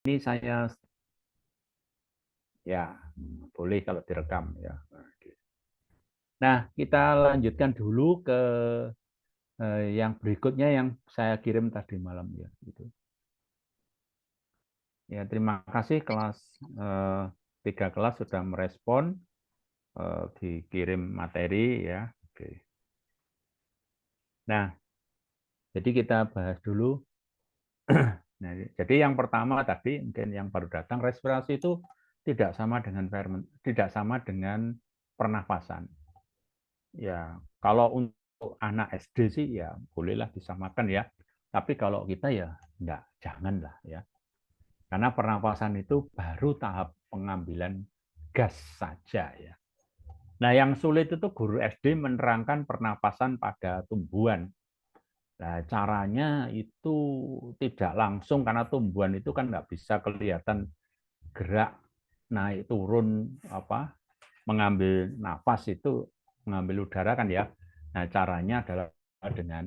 Ini saya ya boleh kalau direkam ya. Nah, kita lanjutkan dulu ke yang berikutnya yang saya kirim tadi malam ya. Gitu. Ya, terima kasih kelas 3 kelas sudah merespon dikirim materi ya. Oke. Nah, jadi kita bahas dulu. Nah, jadi yang pertama tadi mungkin yang baru datang respirasi itu tidak sama dengan tidak sama dengan pernafasan. Ya, kalau untuk anak SD sih ya bolehlah disamakan ya. Tapi kalau kita ya enggak, janganlah ya. Karena pernapasan itu baru tahap pengambilan gas saja ya. Nah, yang sulit itu guru SD menerangkan pernapasan pada tumbuhan. Nah, caranya itu tidak langsung karena tumbuhan itu kan nggak bisa kelihatan gerak naik turun apa mengambil nafas itu mengambil udara kan ya. Nah, caranya adalah dengan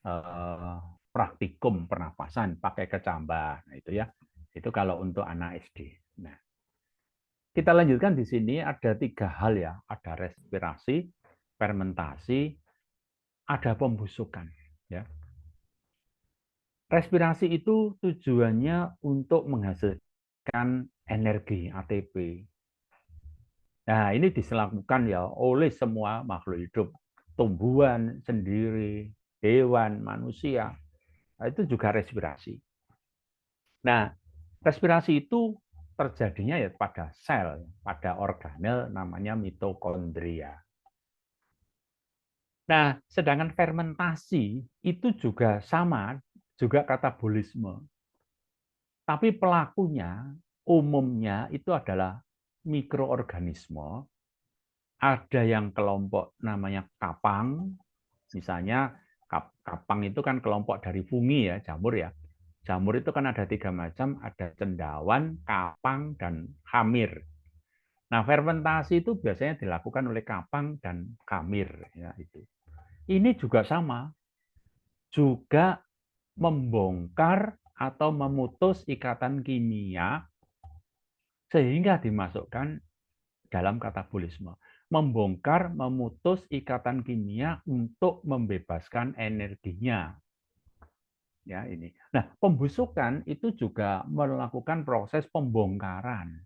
eh, praktikum pernapasan pakai kecambah. Nah, itu ya. Itu kalau untuk anak SD. Nah, kita lanjutkan di sini ada 3 hal ya. Ada respirasi, fermentasi, ada pembusukan. Ya. Respirasi itu tujuannya untuk menghasilkan energi ATP. Nah, ini dilakukan ya oleh semua makhluk hidup, tumbuhan sendiri, hewan, manusia. Nah, itu juga respirasi. Nah, respirasi itu terjadinya ya pada sel, pada organel namanya mitokondria. Nah, sedangkan fermentasi itu juga sama, juga katabolisme. Tapi pelakunya umumnya itu adalah mikroorganisme. Ada yang kelompok namanya kapang, misalnya kapang itu kan kelompok dari fungi ya, jamur ya. Jamur itu kan ada 3 macam, ada cendawan, kapang, dan hamir. Nah, fermentasi itu biasanya dilakukan oleh kapang dan kamir. Ya, itu. Ini juga sama, juga membongkar atau memutus ikatan kimia sehingga dimasukkan dalam katabolisme. Membongkar, memutus ikatan kimia untuk membebaskan energinya. Ya, ini. Nah, pembusukan itu juga melakukan proses pembongkaran,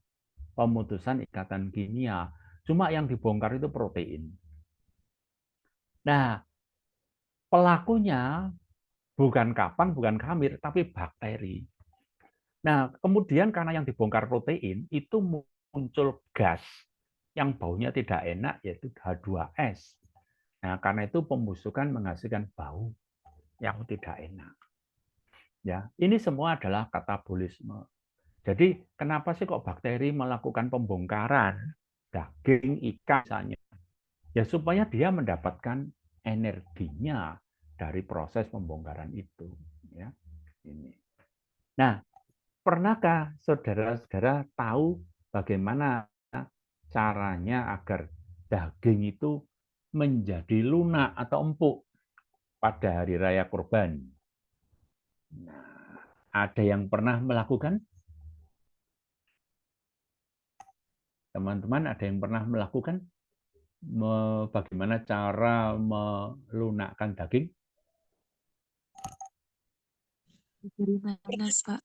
pemutusan ikatan kimia. Cuma yang dibongkar itu protein. Nah, pelakunya bukan kapang, bukan kamir, tapi bakteri. Nah, kemudian karena yang dibongkar protein, itu muncul gas yang baunya tidak enak, yaitu H2S. Nah, karena itu pembusukan menghasilkan bau yang tidak enak. Ya, ini semua adalah katabolisme. Jadi, kenapa sih kok bakteri melakukan pembongkaran daging, ikan misalnya? Ya supaya dia mendapatkan energinya dari proses pembongkaran itu. Ya, ini. Nah, pernahkah saudara-saudara tahu bagaimana caranya agar daging itu menjadi lunak atau empuk pada hari raya kurban? Nah, ada yang pernah melakukan? Teman-teman ada yang pernah melakukan? Bagaimana cara melunakkan daging? Dari nanas, Pak.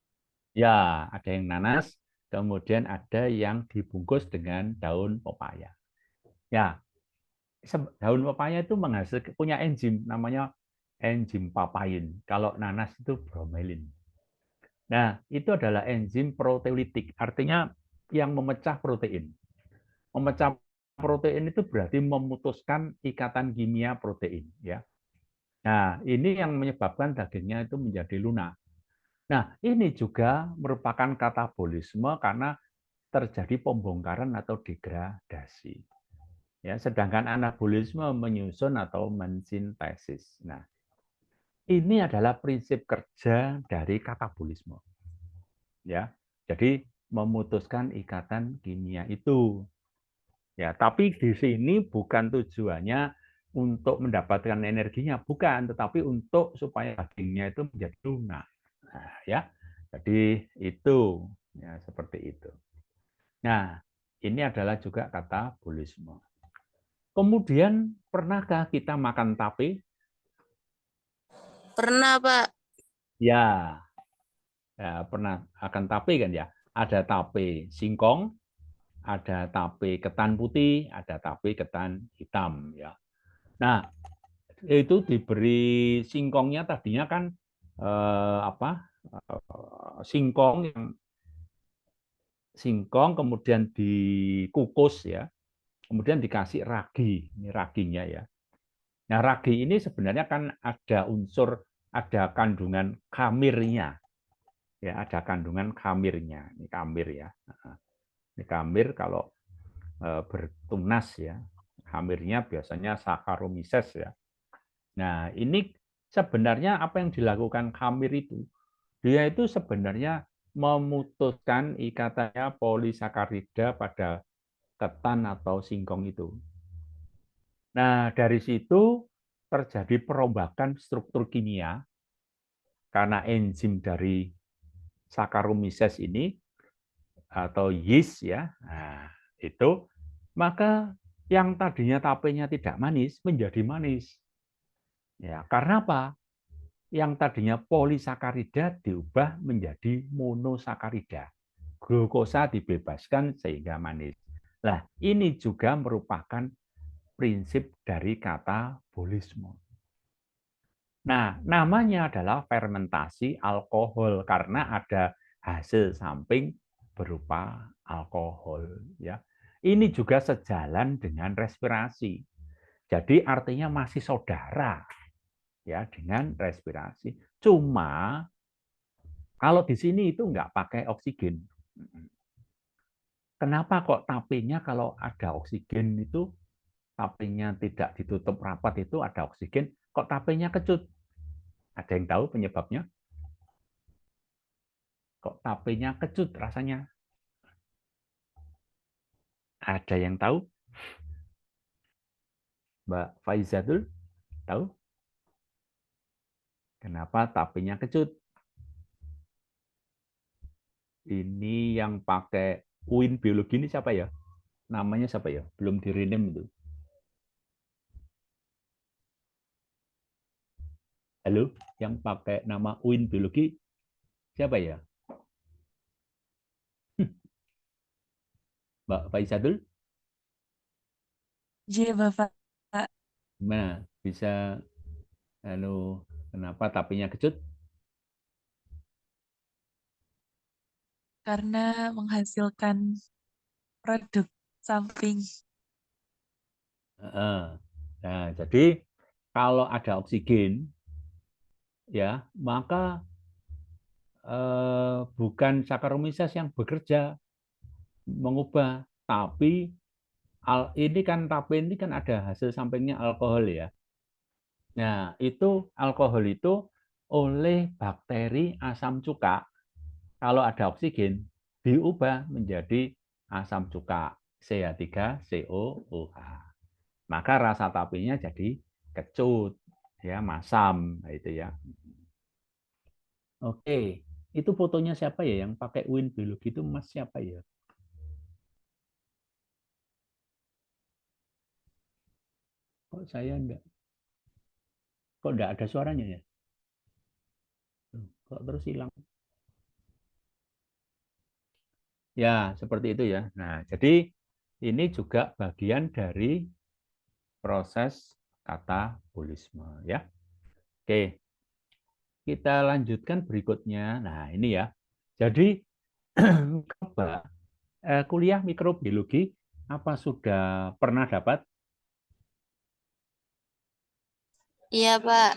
Ya, ada yang nanas, kemudian ada yang dibungkus dengan daun pepaya. Ya, daun pepaya itu menghasilkan punya enzim namanya enzim papain. Kalau nanas itu bromelin. Nah, itu adalah enzim proteolitik, artinya yang memecah protein. Memecah protein itu berarti memutuskan ikatan kimia protein, ya. Nah, ini yang menyebabkan dagingnya itu menjadi lunak. Nah, ini juga merupakan katabolisme karena terjadi pembongkaran atau degradasi. Ya, sedangkan anabolisme menyusun atau mensintesis. Nah, ini adalah prinsip kerja dari katabolisme. Ya, jadi memutuskan ikatan kimia itu. Ya, tapi di sini bukan tujuannya untuk mendapatkan energinya, bukan, tetapi untuk supaya dagingnya itu menjadi lunak. Nah, ya. Jadi itu. seperti itu. Nah, ini adalah juga katabolisme. Kemudian, pernahkah kita makan tape? Pernah, Pak. Ya, ya pernah akan tape kan ya. Ada tape singkong, ada tape ketan putih, ada tape ketan hitam ya. Nah, itu diberi singkongnya tadinya kan singkong kemudian dikukus ya, kemudian dikasih ragi, ini raginya ya. Nah, ragi ini sebenarnya kan ada kandungan kamirnya, ya, ada kandungan kamirnya. Ini kamir ya. Ini kamir kalau bertunas ya, kamirnya biasanya Saccharomyces ya. Nah, ini sebenarnya apa yang dilakukan kamir itu? Dia itu sebenarnya memutuskan ikatannya polisakarida pada ketan atau singkong itu. Nah, dari situ terjadi perombakan struktur kimia karena enzim dari Saccharomyces ini atau yeast ya. Nah, itu maka yang tadinya tapenya tidak manis menjadi manis. Ya, karena apa? Yang tadinya polisakarida diubah menjadi monosakarida. Glukosa dibebaskan sehingga manis. Nah, ini juga merupakan prinsip dari katabolisme. Nah, namanya adalah fermentasi alkohol karena ada hasil samping berupa alkohol ya. Ini juga sejalan dengan respirasi. Jadi artinya masih saudara ya dengan respirasi. Cuma kalau di sini itu nggak pakai oksigen. Kenapa kok tapenya kalau ada oksigen itu tapenya tidak ditutup rapat itu ada oksigen, kok tapenya kecut? Ada yang tahu penyebabnya? Kok tapenya kecut rasanya? Ada yang tahu? Mbak Faizatul tahu? Kenapa tapenya kecut? Ini yang pakai UIN biologi ini siapa ya? Namanya siapa ya? Belum di-rename itu. Halo, yang pakai nama UIN biologi siapa ya? Mbak Faizatul? Iya, Bapak. Gimana? Bisa kenapa tapenya kecut? Karena menghasilkan produk samping. Nah, jadi kalau ada oksigen, ya maka bukan Saccharomyces yang bekerja mengubah, tapi ini kan tape ini kan ada hasil sampingnya alkohol ya. Nah, itu alkohol itu oleh bakteri asam cuka kalau ada oksigen diubah menjadi asam cuka CH3COOH. Maka rasa tapenya jadi kecut, ya masam, nah, itu ya. Oke, itu fotonya siapa ya yang pakai UIN biologi itu Mas siapa ya? Kok saya enggak? Kok enggak ada suaranya ya? Kok terus hilang? Ya, seperti itu ya. Nah, jadi ini juga bagian dari proses katabolisme ya. Oke, kita lanjutkan berikutnya. Nah, ini ya. Jadi coba kuliah mikrobiologi apa sudah pernah dapat? Iya, Pak.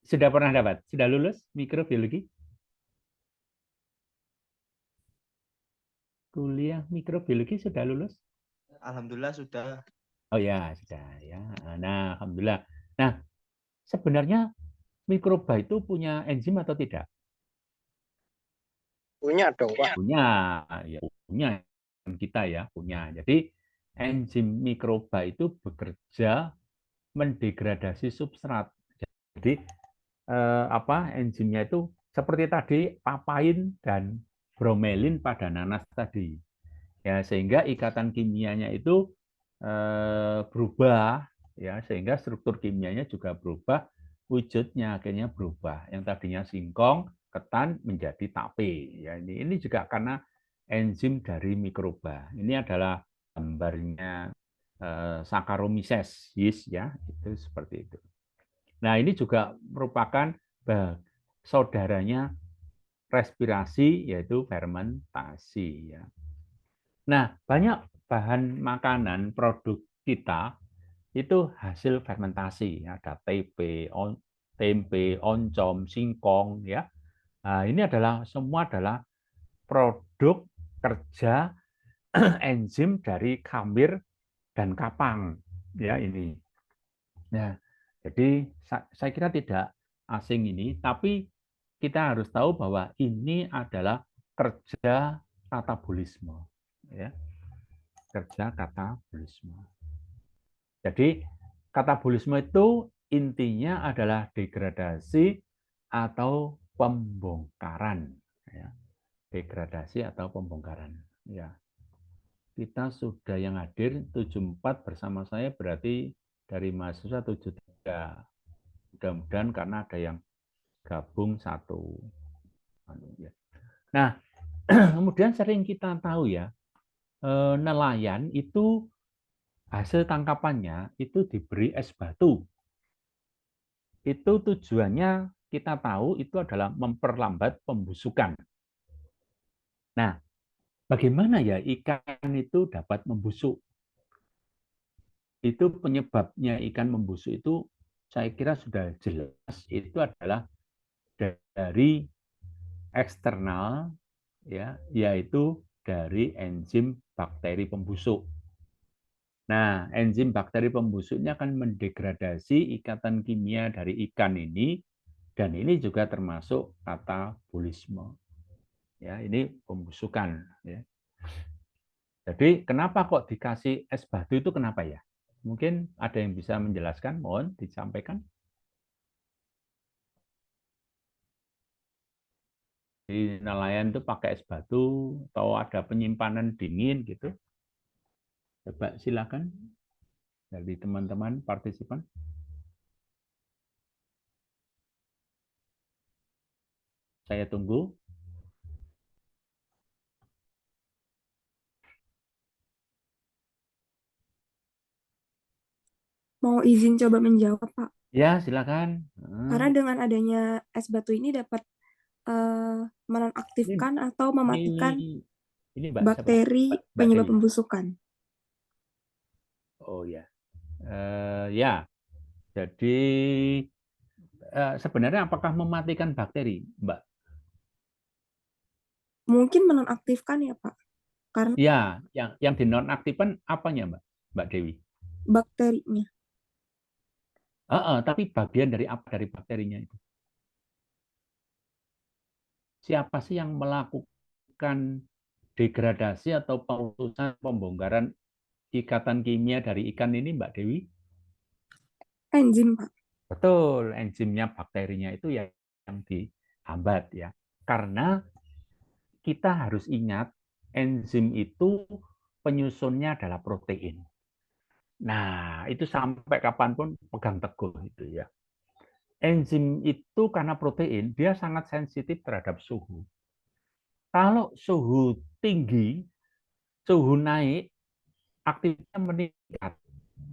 Sudah pernah dapat? Sudah lulus mikrobiologi? Kuliah mikrobiologi sudah lulus? Alhamdulillah sudah. Oh ya, sudah ya. Nah, alhamdulillah. Nah, sebenarnya mikroba itu punya enzim atau tidak? Punya dong, Pak. Punya, ya punya kita ya, punya. Jadi enzim mikroba itu bekerja mendegradasi substrat. Jadi enzimnya itu seperti tadi papain dan bromelin pada nanas tadi. Ya, sehingga ikatan kimianya itu berubah, ya, sehingga struktur kimianya juga berubah, wujudnya akhirnya berubah. Yang tadinya singkong, ketan menjadi tape. Ya, ini juga karena enzim dari mikroba. Ini adalah gambarnya Saccharomyces yeast, ya, itu seperti itu. Nah, ini juga merupakan saudaranya respirasi, yaitu fermentasi, ya. Nah, banyak bahan makanan produk kita itu hasil fermentasi. Ada tempe, oncom, singkong, ya. Nah, ini semua adalah produk kerja enzim dari khamir dan kapang, ya ini. Nah, jadi saya kira tidak asing ini, tapi kita harus tahu bahwa ini adalah kerja katabolisme, ya. Kerja katabolisme. Jadi katabolisme itu intinya adalah degradasi atau pembongkaran, ya. Degradasi atau pembongkaran, ya. Kita sudah yang hadir 74 bersama saya, berarti dari mahasiswa 73. Mudah-mudahan karena ada yang gabung satu. Nah, kemudian sering kita tahu ya, nelayan itu hasil tangkapannya itu diberi es batu. Itu tujuannya kita tahu itu adalah memperlambat pembusukan. Nah, bagaimana ya ikan itu dapat membusuk? Itu penyebabnya ikan membusuk itu saya kira sudah jelas, itu adalah dari eksternal, ya, yaitu dari enzim bakteri pembusuk. Nah, enzim bakteri pembusuknya akan mendegradasi ikatan kimia dari ikan ini, dan ini juga termasuk katabolisme. Ya, ini pembusukan. Ya. Jadi kenapa kok dikasih es batu itu kenapa ya? Mungkin ada yang bisa menjelaskan, mohon disampaikan. Di nelayan itu pakai es batu atau ada penyimpanan dingin gitu. Coba silakan dari teman-teman partisipan. Saya tunggu. Mau izin coba menjawab, Pak. Ya, silakan. Karena dengan adanya es batu ini dapat menonaktifkan atau mematikan ini Mbak bakteri siapa? Mbak penyebab Dewi. pembusukan. Oh ya. Ya. Jadi sebenarnya apakah mematikan bakteri, Mbak? Mungkin menonaktifkan ya, Pak. Karena Ya, yang dinonaktifkan apanya, Mbak Dewi? bakterinya. Tapi bagian dari apa dari bakterinya itu? Siapa sih yang melakukan degradasi atau pemutusan pembongkaran ikatan kimia dari ikan ini, Mbak Dewi? Enzim, Pak. Betul, enzimnya bakterinya itu yang dihambat, ya. Karena kita harus ingat enzim itu penyusunnya adalah protein. Nah, itu sampai kapanpun pegang teguh itu, ya. Enzim itu karena protein, dia sangat sensitif terhadap suhu. Kalau suhu tinggi, suhu naik, aktivitasnya meningkat.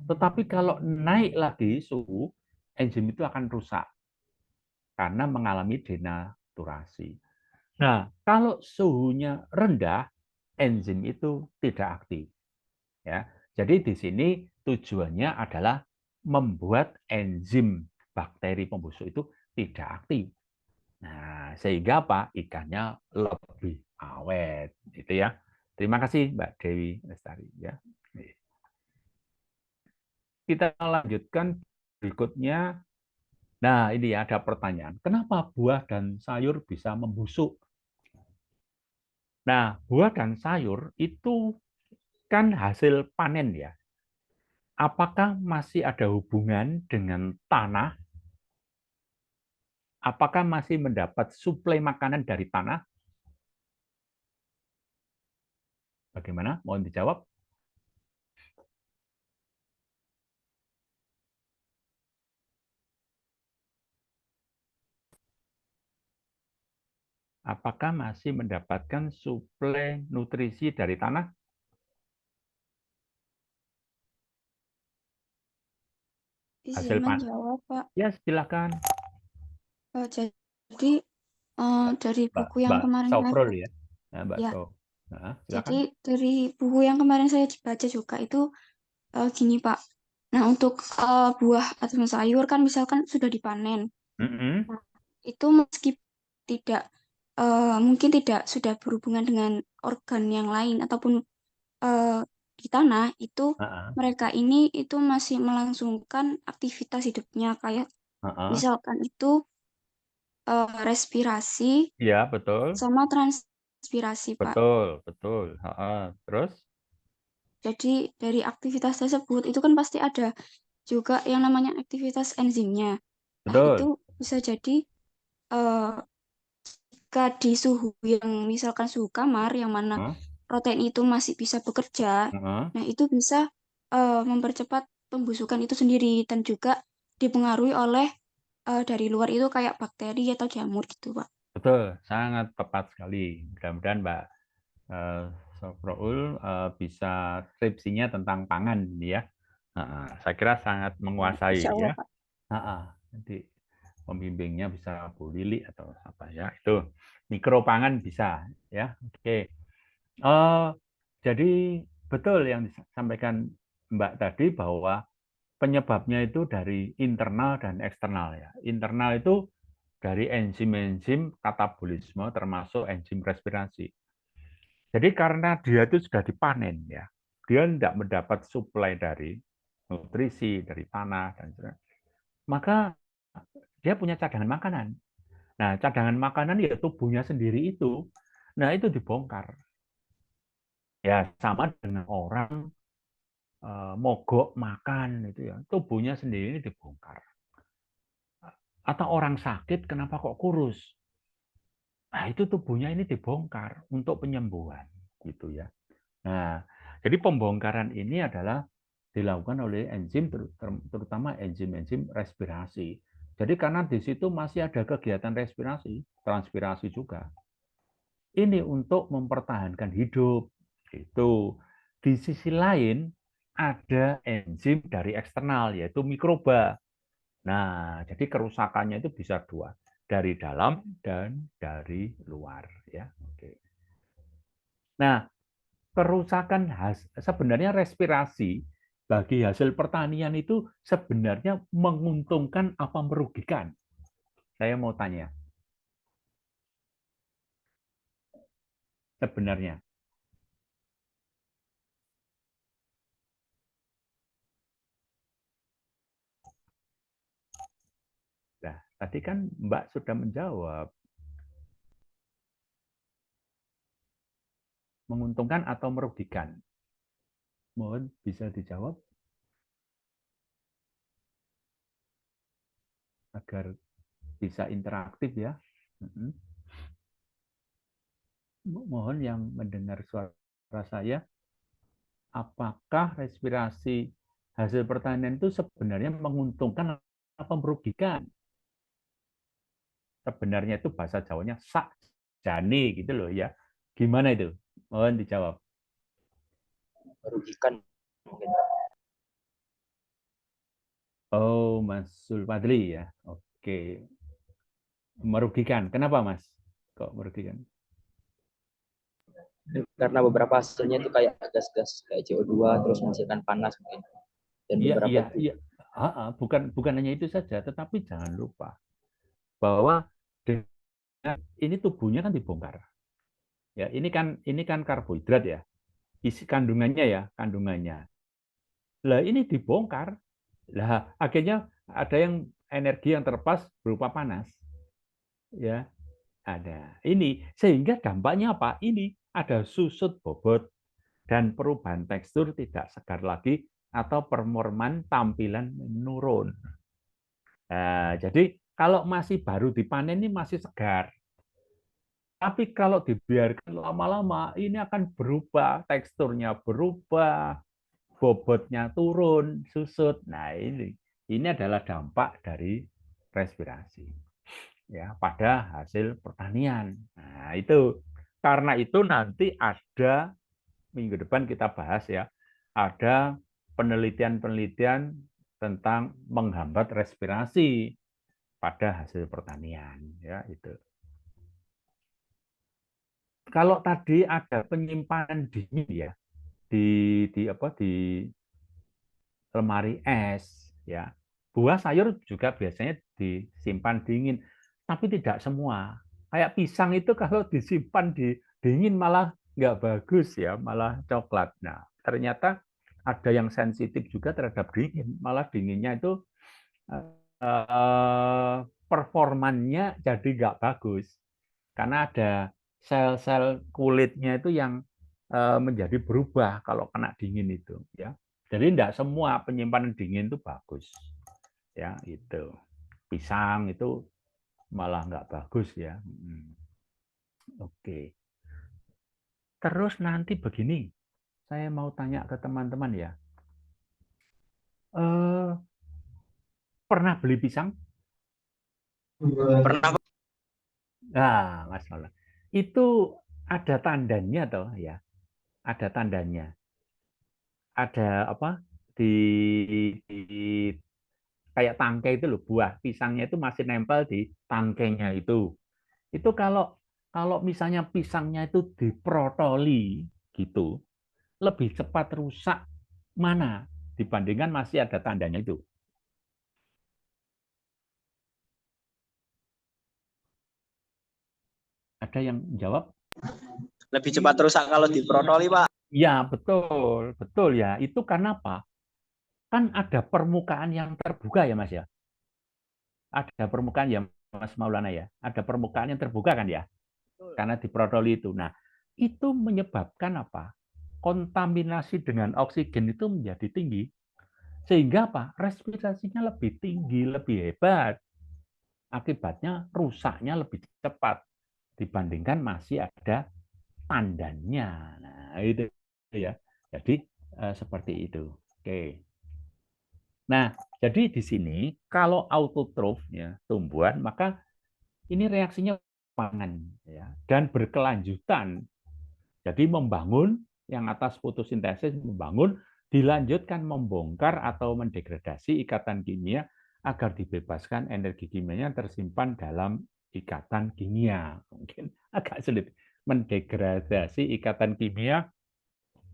Tetapi kalau naik lagi suhu, enzim itu akan rusak karena mengalami denaturasi. Nah, kalau suhunya rendah, enzim itu tidak aktif. Ya, jadi di sini tujuannya adalah membuat enzim bakteri pembusuk itu tidak aktif. Nah, sehingga apa? Ikannya lebih awet, gitu ya. Terima kasih Mbak Dewi Lestari, ya. Kita lanjutkan berikutnya. Nah, ini ada pertanyaan. Kenapa buah dan sayur bisa membusuk? Nah, buah dan sayur itu kan hasil panen ya. Apakah masih ada hubungan dengan tanah apakah masih mendapat suplai makanan dari tanah? Bagaimana? Mohon dijawab. Apakah masih mendapatkan suplai nutrisi dari tanah? Hasil Izin menjawab, Pak. Ya, silakan. Jadi dari buku yang Mbak kemarin saya Saufrul ya. Nah, Mbak ya, Sauf. Nah, silakan. jadi dari buku yang kemarin saya baca juga itu gini, Pak. Nah, untuk buah atau sayur kan misalkan sudah dipanen. Mm-mm. Nah, itu meski tidak mungkin tidak sudah berhubungan dengan organ yang lain ataupun di tanah itu Uh-uh. mereka ini itu masih melangsungkan aktivitas hidupnya kayak Uh-uh. misalkan itu respirasi Ya, betul. sama transpirasi, Pak. Betul, betul. Terus? Jadi dari aktivitas tersebut itu kan pasti ada juga yang namanya aktivitas enzimnya. Nah, Betul. itu bisa jadi eh, jika di suhu yang misalkan suhu kamar yang mana Huh? protein itu masih bisa bekerja, Uh-uh. nah itu bisa mempercepat pembusukan itu sendiri dan juga dipengaruhi oleh dari luar itu kayak bakteri atau jamur gitu, Pak. Betul, sangat tepat sekali. Mudah-mudahan Mbak Saufrul bisa skripsinya tentang pangan ini ya. Saya kira sangat menguasai Insya Allah, ya. Pak. Nanti pembimbingnya bisa Bu Lili atau apa ya. Itu mikropangan bisa ya. Oke. Jadi betul yang disampaikan Mbak tadi bahwa penyebabnya itu dari internal dan eksternal ya. Internal itu dari enzim-enzim katabolisme termasuk enzim respirasi. Jadi karena dia itu sudah dipanen ya, dia tidak mendapat suplai dari nutrisi, dari tanah dan sebagainya, maka dia punya cadangan makanan. Nah, cadangan makanan ya tubuhnya sendiri itu, nah itu dibongkar. Ya sama dengan orang mogok makan itu ya, tubuhnya sendiri dibongkar. Atau orang sakit kenapa kok kurus? Nah, itu tubuhnya ini dibongkar untuk penyembuhan gitu ya. Nah, jadi pembongkaran ini adalah dilakukan oleh enzim terutama enzim-enzim respirasi. Jadi karena di situ masih ada kegiatan respirasi, transpirasi juga. Ini untuk mempertahankan hidup. Itu. Di sisi lain ada enzim dari eksternal yaitu mikroba. Nah, jadi kerusakannya itu bisa dua, dari dalam dan dari luar ya. Oke. Nah, kerusakan sebenarnya respirasi bagi hasil pertanian itu sebenarnya menguntungkan apa merugikan? Saya mau tanya. Sebenarnya. Nah, tadi kan Mbak sudah menjawab. Menguntungkan atau merugikan? Mohon bisa dijawab agar bisa interaktif ya. Mohon yang mendengar suara saya, apakah respirasi hasil pertanian itu sebenarnya menguntungkan atau merugikan? Sebenarnya itu bahasa Jawanya sakjane gitu loh ya. Gimana itu? Mohon dijawab. Merugikan mungkin. Oh, Mas Sulfadli ya. Oke. Merugikan. Kenapa, Mas? Kok merugikan? Karena beberapa hasilnya itu kayak gas-gas kayak CO2 terus menghasilkan panas mungkin. Dan beberapa Iya. Bukan hanya itu saja, tetapi jangan lupa bahwa ini tubuhnya kan dibongkar. Ya, ini kan karbohidrat ya. Isi kandungannya. Lah ini dibongkar. Lah akhirnya ada yang energi yang terlepas berupa panas. Ya, ada. Ini sehingga dampaknya apa? Ini ada susut bobot dan perubahan tekstur tidak segar lagi atau performan tampilan menurun. Nah, jadi Kalau masih baru dipanen ini masih segar. Tapi kalau dibiarkan lama-lama, ini akan berubah, teksturnya berubah, bobotnya turun, susut. Nah, ini adalah dampak dari respirasi ya pada hasil pertanian. Nah, itu karena itu nanti ada minggu depan kita bahas ya, ada penelitian-penelitian tentang menghambat respirasi pada hasil pertanian ya itu. Kalau tadi ada penyimpanan dingin ya di lemari es ya. Buah sayur juga biasanya disimpan dingin, tapi tidak semua. Kayak pisang itu kalau disimpan di dingin malah nggak bagus ya, malah coklat. Nah, ternyata ada yang sensitif juga terhadap dingin, malah dinginnya itu performannya jadi nggak bagus karena ada sel-sel kulitnya itu yang menjadi berubah kalau kena dingin itu ya. Jadi tidak semua penyimpanan dingin itu bagus ya itu. Pisang itu malah nggak bagus ya. Oke. Terus nanti begini, saya mau tanya ke teman-teman ya. Pernah beli pisang? Pernah, Pak? Nah, masalah. Itu ada tandanya toh ya. Ada tandanya. Ada apa? Di kayak tangkai itu loh, buah pisangnya itu masih nempel di tangkainya itu. Itu kalau kalau misalnya pisangnya itu diprotoli gitu, lebih cepat rusak mana dibandingkan masih ada tandanya itu. Ada yang jawab? Lebih cepat rusak kalau diprotoli, Pak. Ya, betul, betul ya. Itu karena apa? Kan ada permukaan yang terbuka ya, Mas ya. Ada permukaan ya, Mas Maulana ya. Ada permukaan yang terbuka kan ya. Karena diprotoli itu. Nah, itu menyebabkan apa? Kontaminasi dengan oksigen itu menjadi tinggi. Sehingga apa? Respirasinya lebih tinggi, lebih hebat. Akibatnya rusaknya lebih cepat dibandingkan masih ada tandannya. Nah, itu ya. Jadi seperti itu. Oke. Nah, jadi di sini kalau autotrof ya, tumbuhan, maka ini reaksinya pangan ya dan berkelanjutan. Jadi membangun yang atas fotosintesis membangun dilanjutkan membongkar atau mendegradasi ikatan kimia agar dibebaskan energi kimianya tersimpan dalam ikatan kimia. Mungkin agak sulit mendegradasi ikatan kimia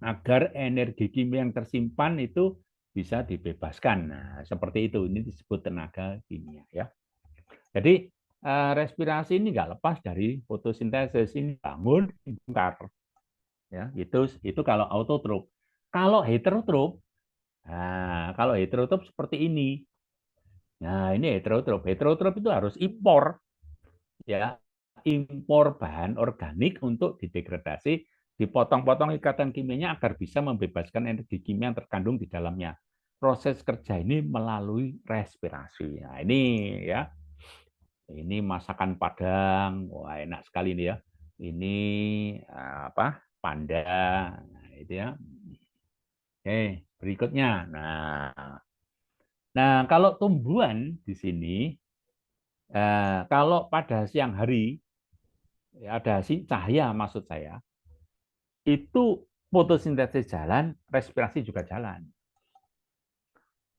agar energi kimia yang tersimpan itu bisa dibebaskan. Nah, seperti itu. Ini disebut tenaga kimia ya. Jadi respirasi ini nggak lepas dari fotosintesis, ini bangun, bongkar. Ya, itu kalau autotrof. Kalau heterotrof, nah, kalau heterotrof seperti ini. Nah, ini heterotrof. Heterotrof itu harus impor, ya, impor bahan organik untuk didegradasi, dipotong-potong ikatan kimianya agar bisa membebaskan energi kimia yang terkandung di dalamnya. Proses kerja ini melalui respirasi. Nah, ini ya. Ini masakan Padang. Wah, enak sekali ini ya. Ini apa? Panda. Nah, itu ya. Oke, berikutnya. Nah, kalau tumbuhan di sini, kalau pada siang hari ada cahaya, maksud saya, itu fotosintesis jalan, respirasi juga jalan.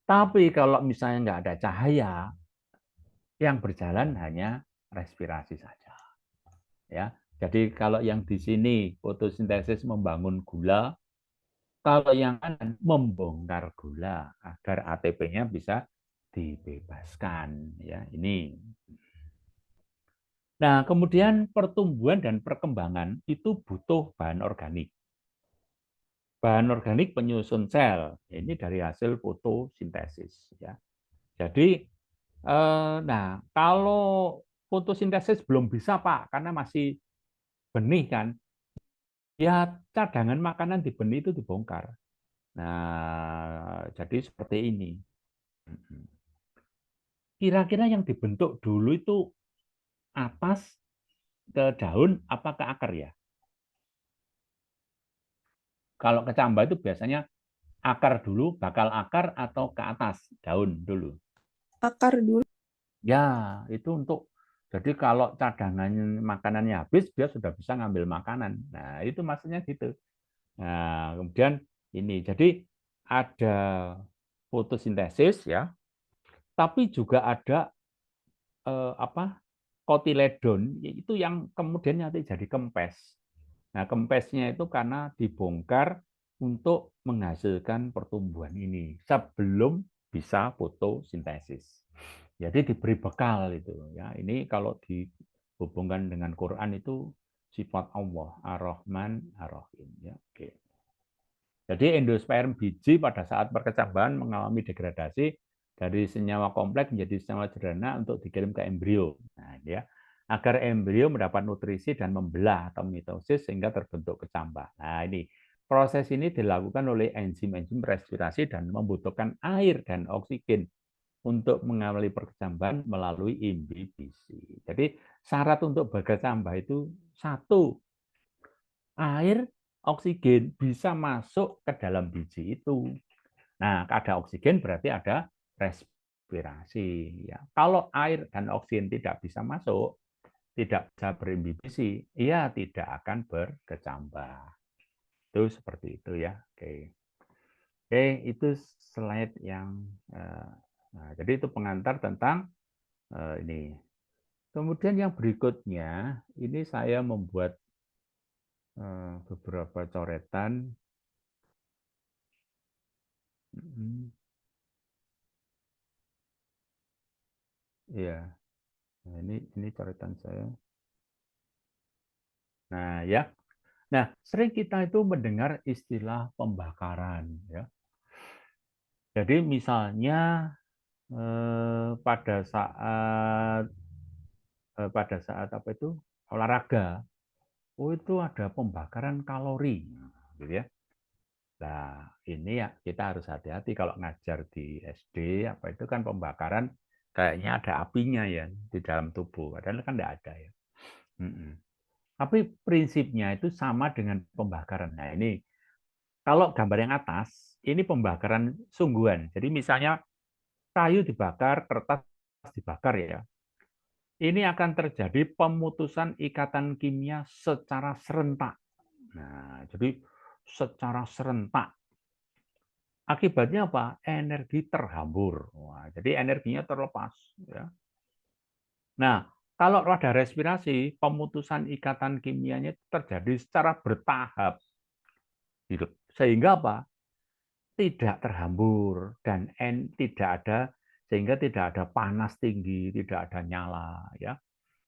Tapi kalau misalnya nggak ada cahaya, yang berjalan hanya respirasi saja. Ya, jadi kalau yang di sini fotosintesis membangun gula, kalau yang kanan membongkar gula agar ATP-nya bisa dibebaskan. Ya, ini. Nah, kemudian pertumbuhan dan perkembangan itu butuh bahan organik. Bahan organik penyusun sel. Ini dari hasil fotosintesis. Ya. Jadi, nah kalau fotosintesis belum bisa Pak, karena masih benih kan, ya cadangan makanan di benih itu dibongkar. Nah, jadi seperti ini. kira-kira yang dibentuk dulu itu atas ke daun apa ke akar ya? Kalau kecambah itu biasanya akar dulu, bakal akar atau ke atas daun dulu. Akar dulu. Ya, itu untuk jadi kalau cadangan makanannya habis, dia sudah bisa ngambil makanan. Nah, itu maksudnya gitu. Nah, kemudian ini. Jadi ada fotosintesis ya, tapi juga ada kotiledon itu yang kemudian nanti jadi kempes. Nah, kempesnya itu karena dibongkar untuk menghasilkan pertumbuhan ini sebelum bisa fotosintesis. Jadi diberi bekal itu ya. Ini kalau dihubungkan dengan Quran itu sifat Allah Ar-Rahman Ar-Rahim ya. Oke. Jadi endosperm biji pada saat perkecambahan mengalami degradasi dari senyawa kompleks menjadi senyawa sederhana untuk dikirim ke embrio. Nah, ya. Agar embrio mendapat nutrisi dan membelah atau mitosis sehingga terbentuk kecambah. Nah, ini proses ini dilakukan oleh enzim-enzim respirasi dan membutuhkan air dan oksigen untuk mengawali perkecambahan melalui imbibisi. Jadi syarat untuk berkecambah itu satu, air, oksigen bisa masuk ke dalam biji itu. Nah, ada oksigen berarti ada respirasi. Ya. Kalau air dan oksigen tidak bisa masuk, tidak bisa berimbibisi, ia tidak akan berkecambah. Itu seperti itu ya. Oke. Oke, itu slide yang nah, jadi itu pengantar tentang ini. Kemudian yang berikutnya, ini saya membuat beberapa coretan. Ya, nah, ini coretan saya. Nah, ya. Nah, sering kita itu mendengar istilah pembakaran, ya. Jadi misalnya pada saat apa itu olahraga, oh itu ada pembakaran kalori, gitu ya. Nah, ini ya kita harus hati-hati kalau ngajar di SD apa itu kan pembakaran kayaknya ada apinya ya di dalam tubuh, padahal kan tidak ada ya. Tapi prinsipnya itu sama dengan pembakaran. Nah, ini kalau gambar yang atas, ini pembakaran sungguhan. Jadi misalnya kayu dibakar, kertas dibakar ya. Ini akan terjadi pemutusan ikatan kimia secara serentak. Nah, jadi secara serentak. Akibatnya apa? Energi terhambur. Wah, jadi energinya terlepas. Ya. Nah, kalau pada respirasi, pemutusan ikatan kimianya terjadi secara bertahap. Sehingga apa? Tidak terhambur dan tidak ada sehingga tidak ada panas tinggi, tidak ada nyala ya.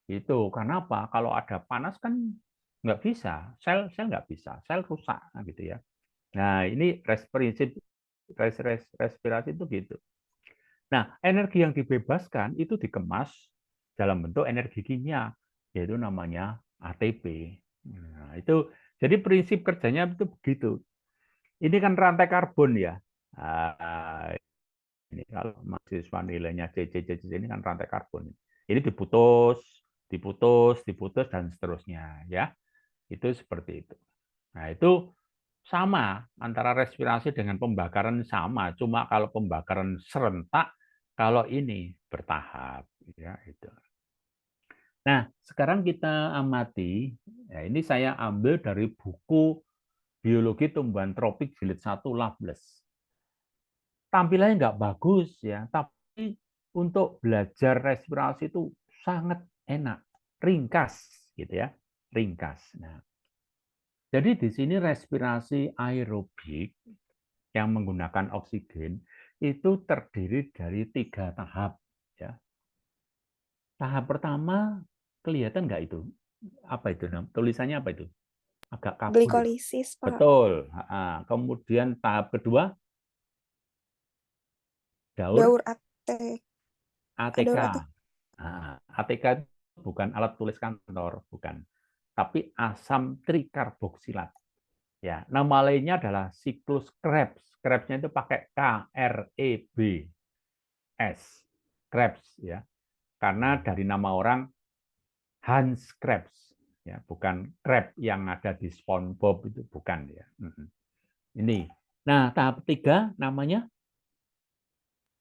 Itu karena apa? Kalau ada panas kan nggak bisa, sel nggak bisa, sel rusak gitu ya. Nah, ini prinsip respirasi itu gitu. Nah, energi yang dibebaskan itu dikemas dalam bentuk energi kimia, yaitu namanya ATP. Nah, itu jadi prinsip kerjanya itu begitu. Ini kan rantai karbon ya. Ini kalau mahasiswa nilainya C ini kan rantai karbon. Ini diputus, dan seterusnya ya. Itu seperti itu. Nah, itu sama antara respirasi dengan pembakaran sama, cuma kalau pembakaran serentak, kalau ini bertahap ya itu. Nah, sekarang kita amati, ya ini saya ambil dari buku Biologi Tumbuhan Tropik Jilid 1 Loveless. Tampilannya nggak bagus ya, tapi untuk belajar respirasi itu sangat enak, ringkas gitu ya, ringkas. Nah, jadi di sini respirasi aerobik yang menggunakan oksigen itu terdiri dari 3 tahap. Ya. Tahap pertama kelihatan nggak itu? Apa itu? Tulisannya apa itu? Agak kabur. Glikolisis, Pak. Betul. Kemudian tahap kedua Daur ATK. ATK. ATK itu bukan alat tulis kantor, bukan. Tapi asam trikarboksilat. Ya, nama lainnya adalah siklus Krebs. Krebsnya itu pakai KREBS. Krebs ya. Karena dari nama orang Hans Krebs ya, bukan crab yang ada di SpongeBob itu bukan ya. Ini. Nah, tahap 3 namanya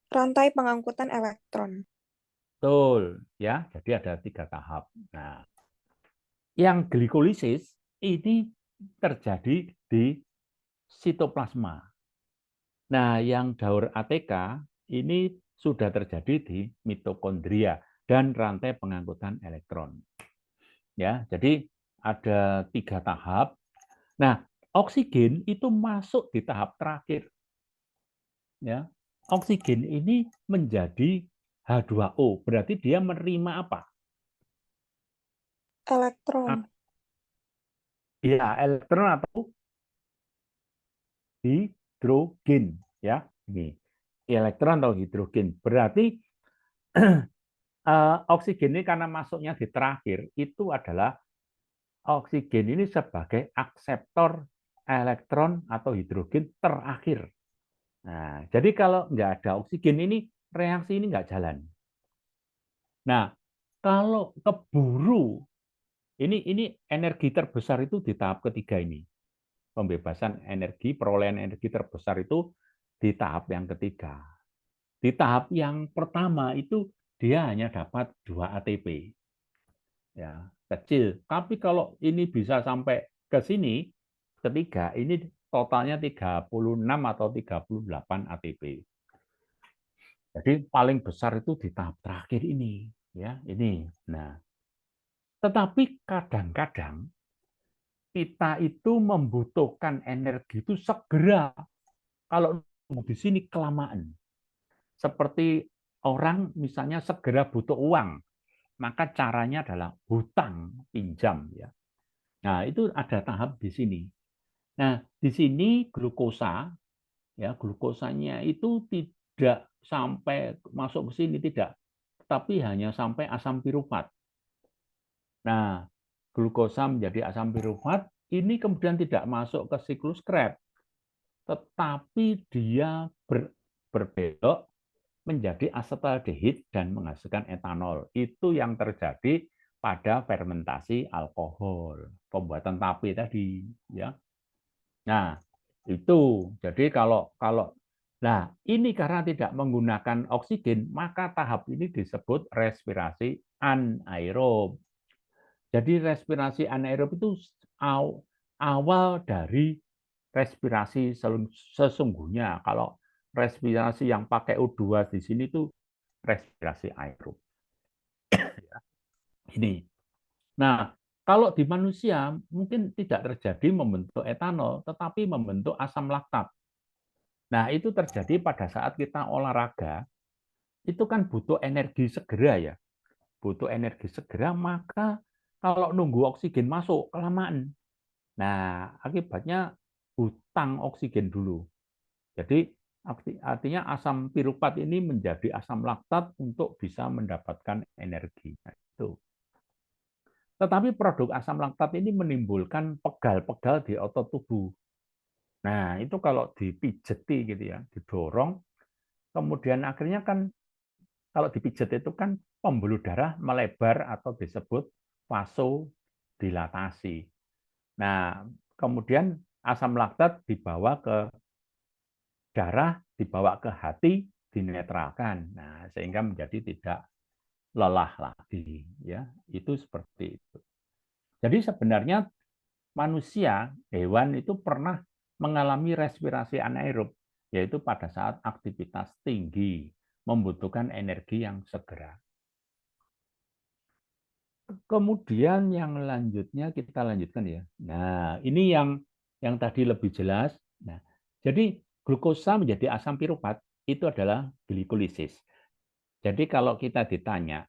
Rantai pengangkutan elektron. betul ya. Jadi ada 3 tahap. Nah, yang glikolisis ini terjadi di sitoplasma. Nah, yang daur ATK ini sudah terjadi di mitokondria dan rantai pengangkutan elektron. Ya, jadi ada 3 tahap. Nah, oksigen itu masuk di tahap terakhir. Ya, oksigen ini menjadi H2O, berarti dia menerima apa? Elektron. Ya, elektron atau hidrogen ya. Ini elektron atau hidrogen. Berarti oksigen ini karena masuknya di terakhir itu adalah oksigen ini sebagai akseptor elektron atau hidrogen terakhir. Nah, jadi kalau nggak ada oksigen ini reaksi ini nggak jalan. Nah, kalau keburu ini energi terbesar itu di tahap ketiga ini. Pembebasan energi, perolehan energi terbesar itu di tahap yang ketiga. Di tahap yang pertama itu dia hanya dapat 2 ATP. Ya, kecil. Tapi kalau ini bisa sampai ke sini, ketiga, ini totalnya 36 atau 38 ATP. Jadi paling besar itu di tahap terakhir ini, ya, ini. Nah, tetapi kadang-kadang kita itu membutuhkan energi itu segera. Kalau di sini kelamaan. Seperti orang misalnya segera butuh uang, maka caranya adalah hutang, pinjam ya. Nah, itu ada tahap di sini. Nah, di sini glukosa ya, glukosanya itu tidak sampai masuk ke sini tidak, tapi hanya sampai asam pirufat. Nah, glukosa menjadi asam pirufat ini kemudian tidak masuk ke siklus Krebs, tetapi dia berbelok menjadi asetaldehid dan menghasilkan etanol. Itu yang terjadi pada fermentasi alkohol, pembuatan tape tadi, ya. Nah, itu. Jadi kalau nah, ini karena tidak menggunakan oksigen, maka tahap ini disebut respirasi anaerob. Jadi respirasi anaerob itu awal dari respirasi sesungguhnya. Kalau respirasi yang pakai O2 di sini itu respirasi aerob. Ini. Nah, kalau di manusia mungkin tidak terjadi membentuk etanol, tetapi membentuk asam laktat. Nah, itu terjadi pada saat kita olahraga, itu kan butuh energi segera ya. Butuh energi segera, maka kalau nunggu oksigen masuk, kelamaan. Nah, akibatnya hutang oksigen dulu. Jadi artinya asam pirufat ini menjadi asam laktat untuk bisa mendapatkan energi. Nah, itu. Tetapi produk asam laktat ini menimbulkan pegal-pegal di otot tubuh. Nah, itu kalau dipijeti gitu ya, didorong, kemudian akhirnya kan kalau dipijet itu kan pembuluh darah melebar atau disebut vasodilatasi. Nah, kemudian asam laktat dibawa ke darah, dibawa ke hati, dinetralkan. Nah, sehingga menjadi tidak lelah lagi, ya. Itu seperti itu. Jadi sebenarnya manusia, hewan itu pernah mengalami respirasi anaerob, yaitu pada saat aktivitas tinggi, membutuhkan energi yang segera. Kemudian yang lanjutnya kita lanjutkan ya. Nah, ini yang tadi lebih jelas. Nah, jadi glukosa menjadi asam pirufat itu adalah glikolisis. Jadi kalau kita ditanya,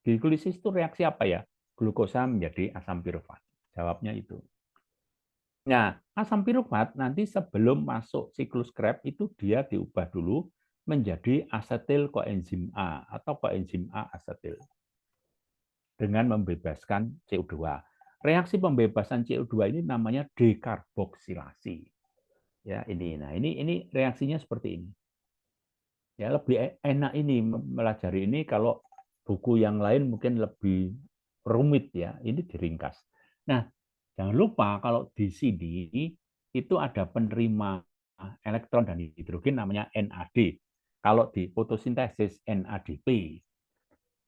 glikolisis itu reaksi apa ya? Glukosa menjadi asam pirufat. Jawabnya itu. Nah, asam pirufat nanti sebelum masuk siklus Krebs itu dia diubah dulu menjadi asetil koenzim A atau koenzim A asetil dengan membebaskan CO2. Reaksi pembebasan CO2 ini namanya dekarboksilasi. Ya, ini. Nah, ini reaksinya seperti ini. Ya, lebih enak ini melajari ini. Kalau buku yang lain mungkin lebih rumit ya. Ini diringkas. Nah, jangan lupa kalau di sini itu ada penerima elektron dan hidrogen namanya NAD. Kalau di fotosintesis NADP.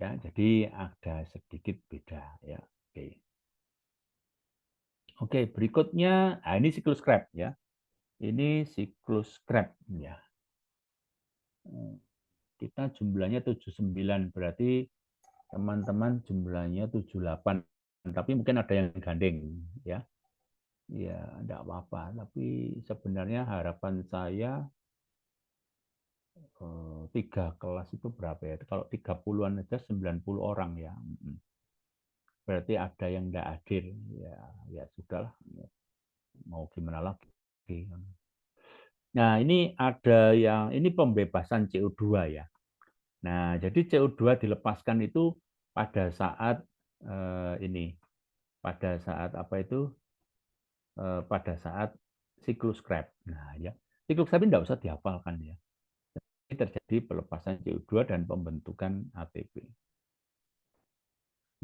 Ya, jadi ada sedikit beda ya. Oke. Oke, berikutnya ini siklus Krebs ya. Ini siklus Krebs ya. Kita jumlahnya 79, berarti teman-teman jumlahnya 78. Tapi mungkin ada yang gandeng ya. Ya, enggak apa-apa, tapi sebenarnya harapan saya 3 kelas itu berapa ya? Kalau 30-an aja 90 orang ya. Berarti ada yang enggak hadir. Ya sudahlah. Mau gimana lagi. Nah, ini ada yang ini pembebasan CO2 ya. Nah, jadi CO2 dilepaskan itu pada saat pada saat apa itu? Pada saat siklus Krebs. Nah, ya. Siklus Krebs tidak usah dihafalkan ya. Ini terjadi pelepasan CO2 dan pembentukan ATP.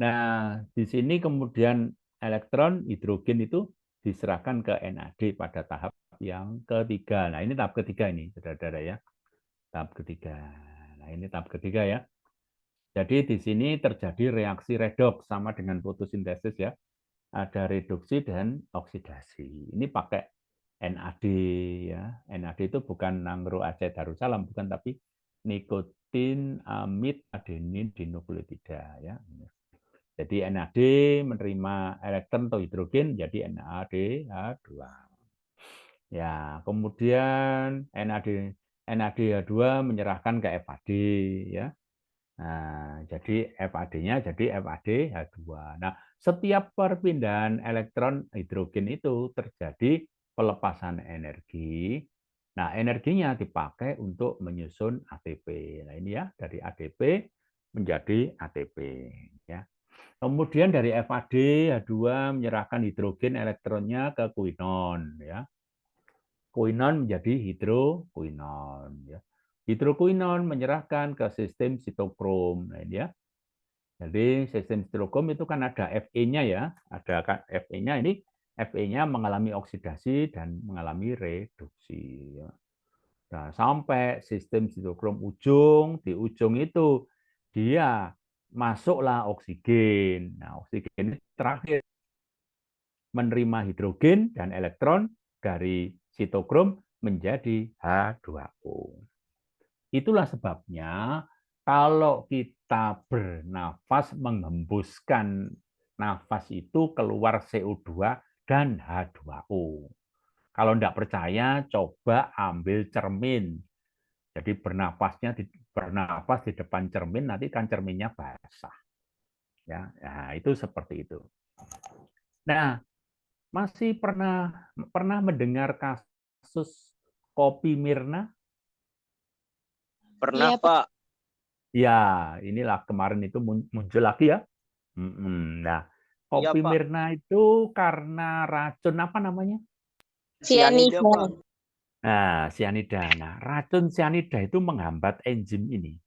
Nah, di sini kemudian elektron hidrogen itu diserahkan ke NAD pada tahap yang ketiga. Nah, ini tahap ketiga ini, saudara-saudara ya. Tahap ketiga. Nah, ini tahap ketiga ya. Jadi di sini terjadi reaksi redoks sama dengan fotosintesis ya. Ada reduksi dan oksidasi. Ini pakai NAD ya. NAD itu bukan nanggroacet darussalam, bukan, tapi nikotin amid adenin dinukleotida ya. Jadi NAD menerima elektron atau hidrogen jadi NADH2. Ya, kemudian NADH2 menyerahkan ke FAD ya. Nah, jadi FAD-nya jadi FADH2. Nah, setiap perpindahan elektron hidrogen itu terjadi pelepasan energi. Nah, energinya dipakai untuk menyusun ATP. Nah, ini ya, dari ADP menjadi ATP ya. Kemudian dari FAD H2 menyerahkan hidrogen elektronnya ke kuinon ya. Kuinon menjadi hidrokuinon ya. Hidrokuinon menyerahkan ke sistem sitokrom. Nah, ini ya. Jadi sistem sitokrom itu kan ada Fe-nya ya, ada Fe-nya ini, Fe-nya mengalami oksidasi dan mengalami reduksi ya. Nah, sampai sistem sitokrom ujung, di ujung itu dia masuklah oksigen. Nah, oksigen ini terakhir menerima hidrogen dan elektron dari sitokrom menjadi H2O. Itulah sebabnya kalau kita bernafas menghembuskan nafas itu keluar CO2 dan H2O. Kalau tidak percaya, coba ambil cermin. Jadi bernafas di depan cermin, nanti kan cerminnya basah. Ya, nah, itu seperti itu. Nah, masih pernah mendengar kasus kopi Mirna? Pernah, Iya, Pak. Ya, inilah kemarin itu muncul lagi ya. Nah, Iya, kopi Pak. Mirna itu karena racun apa namanya? Sianida, Cyanida. Pak. Nah, sianida. Nah, racun sianida itu menghambat enzim ini,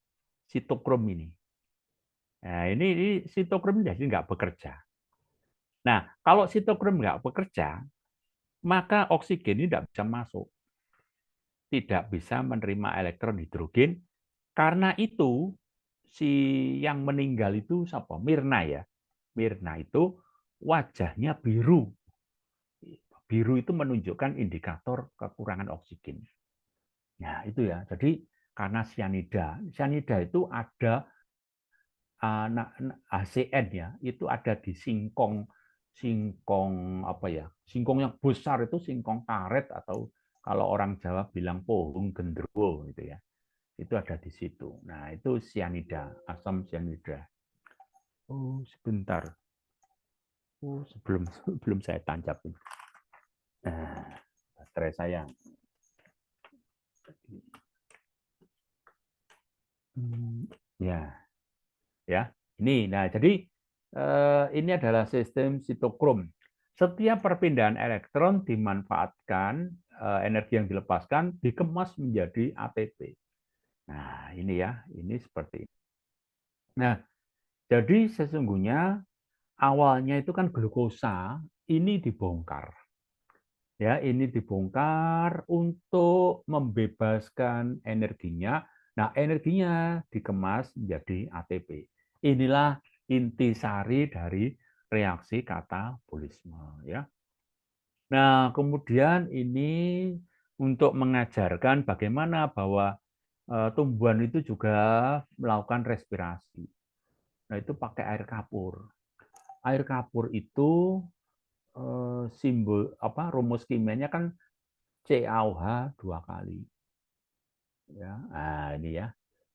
sitokrom ini. Nah, ini sitokrom jadi nggak bekerja. Nah, kalau sitokrom nggak bekerja, maka oksigen ini tidak bisa masuk. Tidak bisa menerima elektron hidrogen. Karena itu, si yang meninggal itu siapa? Mirna ya. Mirna itu wajahnya biru. Biru itu menunjukkan indikator kekurangan oksigen. Nah, itu ya. Jadi karena sianida. Sianida itu ada HCN ya, itu ada di singkong apa ya? Singkong yang besar itu singkong karet, atau kalau orang Jawa bilang pohung gendruwo gitu ya. Itu ada di situ. Nah, itu sianida, asam sianida. Oh, sebentar. Oh, sebelum saya tancapin. Nah, baterai saya. Ya. Ya. Ini. Nah, jadi ini adalah sistem sitokrom. Setiap perpindahan elektron dimanfaatkan, energi yang dilepaskan dikemas menjadi ATP. Nah, ini ya, ini seperti ini. Nah, jadi sesungguhnya awalnya itu kan glukosa ini dibongkar. Ya, ini dibongkar untuk membebaskan energinya. Nah, energinya dikemas menjadi ATP. Inilah intisari dari reaksi katabolisme, ya. Nah, kemudian ini untuk mengajarkan bagaimana bahwa tumbuhan itu juga melakukan respirasi. Nah, itu pakai air kapur. Air kapur itu simbol apa rumus kimianya kan CaOH 2 kali. Ya, nah ini ya.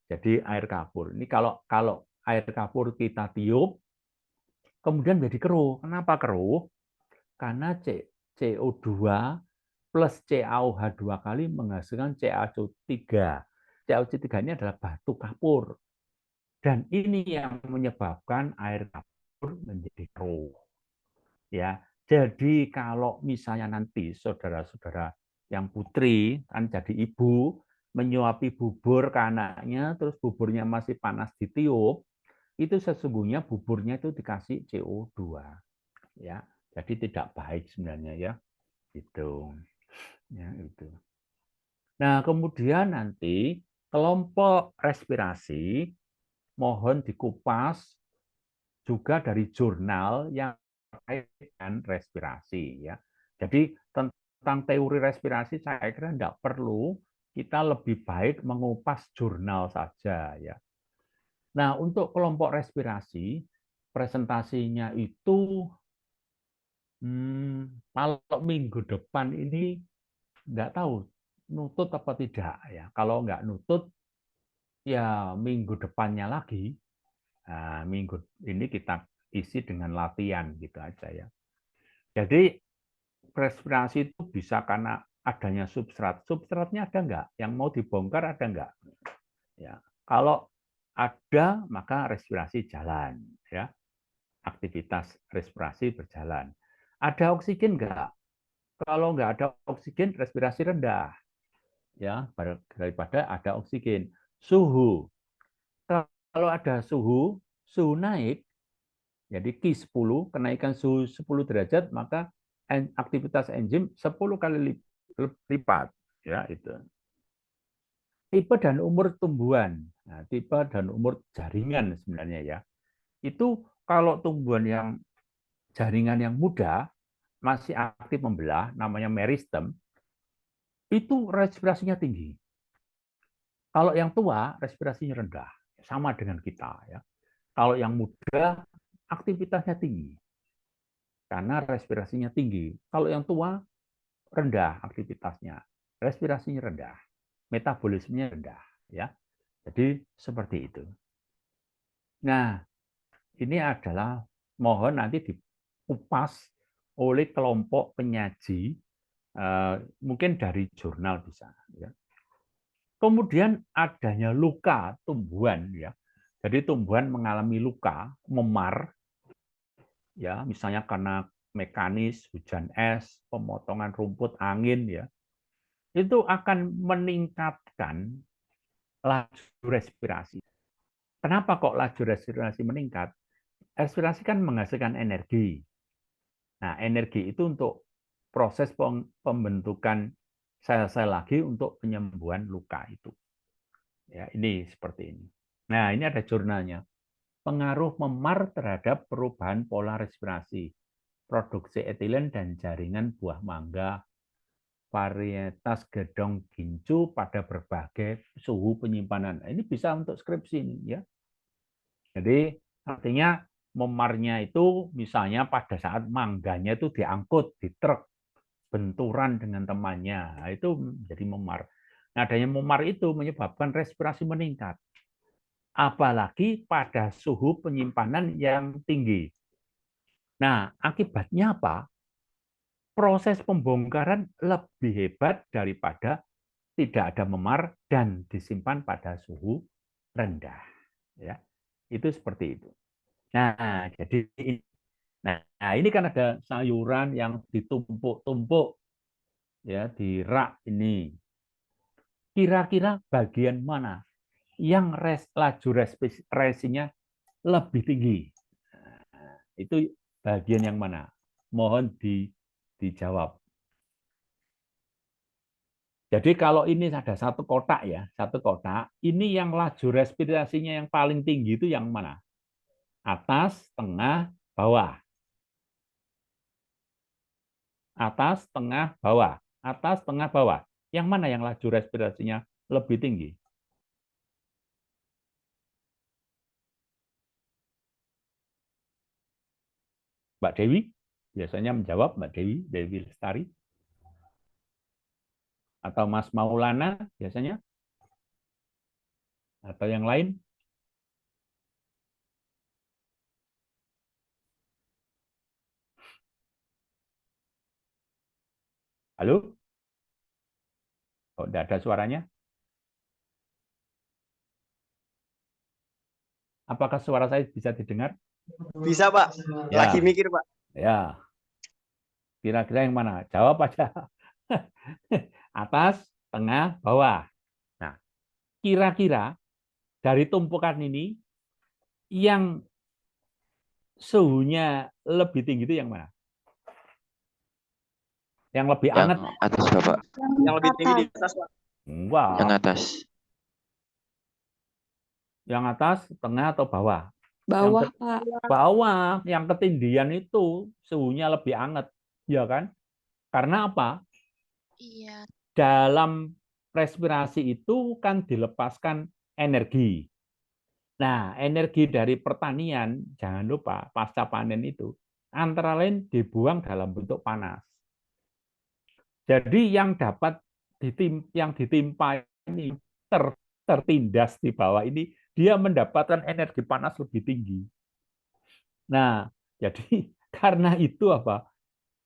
Jadi air kapur. Ini kalau air kapur kita tiup, kemudian jadi keruh. Kenapa keruh? Karena CO2 plus CaOH 2 kali menghasilkan CaCO3. CaCO3 ini adalah batu kapur. Dan ini yang menyebabkan air kapur menjadi keruh. Ya, jadi kalau misalnya nanti saudara-saudara yang putri kan jadi ibu menyuapi bubur ke anaknya, terus buburnya masih panas ditiup, itu sesungguhnya buburnya itu dikasih CO2, ya. Jadi tidak baik sebenarnya ya. Itu. Ya, itu. Nah, kemudian nanti kelompok respirasi mohon dikupas juga dari jurnal yang terkait dengan respirasi ya. Jadi tentang teori respirasi saya kira tidak perlu, kita lebih baik mengupas jurnal saja ya. Nah, untuk kelompok respirasi presentasinya itu kalau minggu depan ini nggak tahu nutut apa tidak ya. Kalau nggak nutut ya minggu depannya lagi. Nah, minggu ini kita isi dengan latihan gitu aja ya. Jadi respirasi itu bisa karena adanya substrat. Substratnya ada nggak? Yang mau dibongkar ada nggak? Ya, kalau ada maka respirasi jalan, ya. Aktivitas respirasi berjalan. Ada oksigen nggak? Kalau nggak ada oksigen, respirasi rendah, ya daripada ada oksigen. Suhu. Kalau ada suhu naik, jadi Q10, kenaikan suhu 10 derajat, maka aktivitas enzim 10 kali lipat. Ya, itu. Tipe dan umur tumbuhan. Nah, tipe dan umur jaringan sebenarnya ya. Itu kalau tumbuhan yang jaringan yang muda, masih aktif membelah, namanya meristem, itu respirasinya tinggi. Kalau yang tua, respirasinya rendah. Sama dengan kita. Ya. Kalau yang muda, aktivitasnya tinggi. Karena respirasinya tinggi. Kalau yang tua, rendah aktivitasnya. Respirasinya rendah. Metabolismenya rendah. Ya. Jadi seperti itu. Nah, ini adalah mohon nanti dikupas oleh kelompok penyaji, mungkin dari jurnal bisa. Ya. Kemudian adanya luka tumbuhan, ya. Jadi tumbuhan mengalami luka, memar, ya, misalnya karena mekanis, hujan es, pemotongan rumput, angin, ya, itu akan meningkatkan laju respirasi. Kenapa kok laju respirasi meningkat? Respirasi kan menghasilkan energi. Nah, energi itu untuk proses pembentukan sel-sel lagi untuk penyembuhan luka itu. Ya, ini seperti ini. Nah, ini ada jurnalnya. Pengaruh memar terhadap perubahan pola respirasi, produksi etilen dan jaringan buah mangga, varietas gedong gincu pada berbagai suhu penyimpanan. Ini bisa untuk skripsi ini ya. Jadi artinya memarnya itu misalnya pada saat mangganya itu diangkut di truk, benturan dengan temannya, nah, itu jadi memar. Nah, adanya memar itu menyebabkan respirasi meningkat. Apalagi pada suhu penyimpanan yang tinggi. Nah, akibatnya apa? Proses pembongkaran lebih hebat daripada tidak ada memar dan disimpan pada suhu rendah. Ya, itu seperti itu. Nah, jadi ini kan ada sayuran yang ditumpuk-tumpuk ya di rak ini. Kira-kira bagian mana yang laju respirasinya lebih tinggi. Nah, itu bagian yang mana? Mohon dijawab. Jadi kalau ini ada satu kotak ya, satu kotak, ini yang laju respirasinya yang paling tinggi itu yang mana? Atas, tengah, bawah. Atas, tengah, bawah. Atas, tengah, bawah. Yang mana yang laju respirasinya lebih tinggi? Mbak Dewi biasanya menjawab, Mbak Dewi Lestari. Atau Mas Maulana biasanya? Atau yang lain? Halo? Oh, tidak ada suaranya? Apakah suara saya bisa didengar? Bisa, Pak. Ya. Lagi mikir, Pak. Ya. Kira-kira yang mana? Jawab aja. Atas, tengah, bawah. Nah, kira-kira dari tumpukan ini yang suhunya lebih tinggi itu yang mana? Yang lebih Yang hangat? atas, Bapak. Yang lebih tinggi di atas, Pak. Enggak. Yang atas. Yang atas, tengah, atau bawah? Bawah, Yang Pak. bawah, yang ketindihan itu suhunya lebih hangat, ya kan? Karena apa? Iya. Dalam respirasi itu kan dilepaskan energi. Nah, energi dari pertanian, jangan lupa pasca panen itu, antara lain dibuang dalam bentuk panas. Jadi yang dapat yang ditimpa ini tertindas di bawah ini, dia mendapatkan energi panas lebih tinggi. Nah, jadi karena itu apa?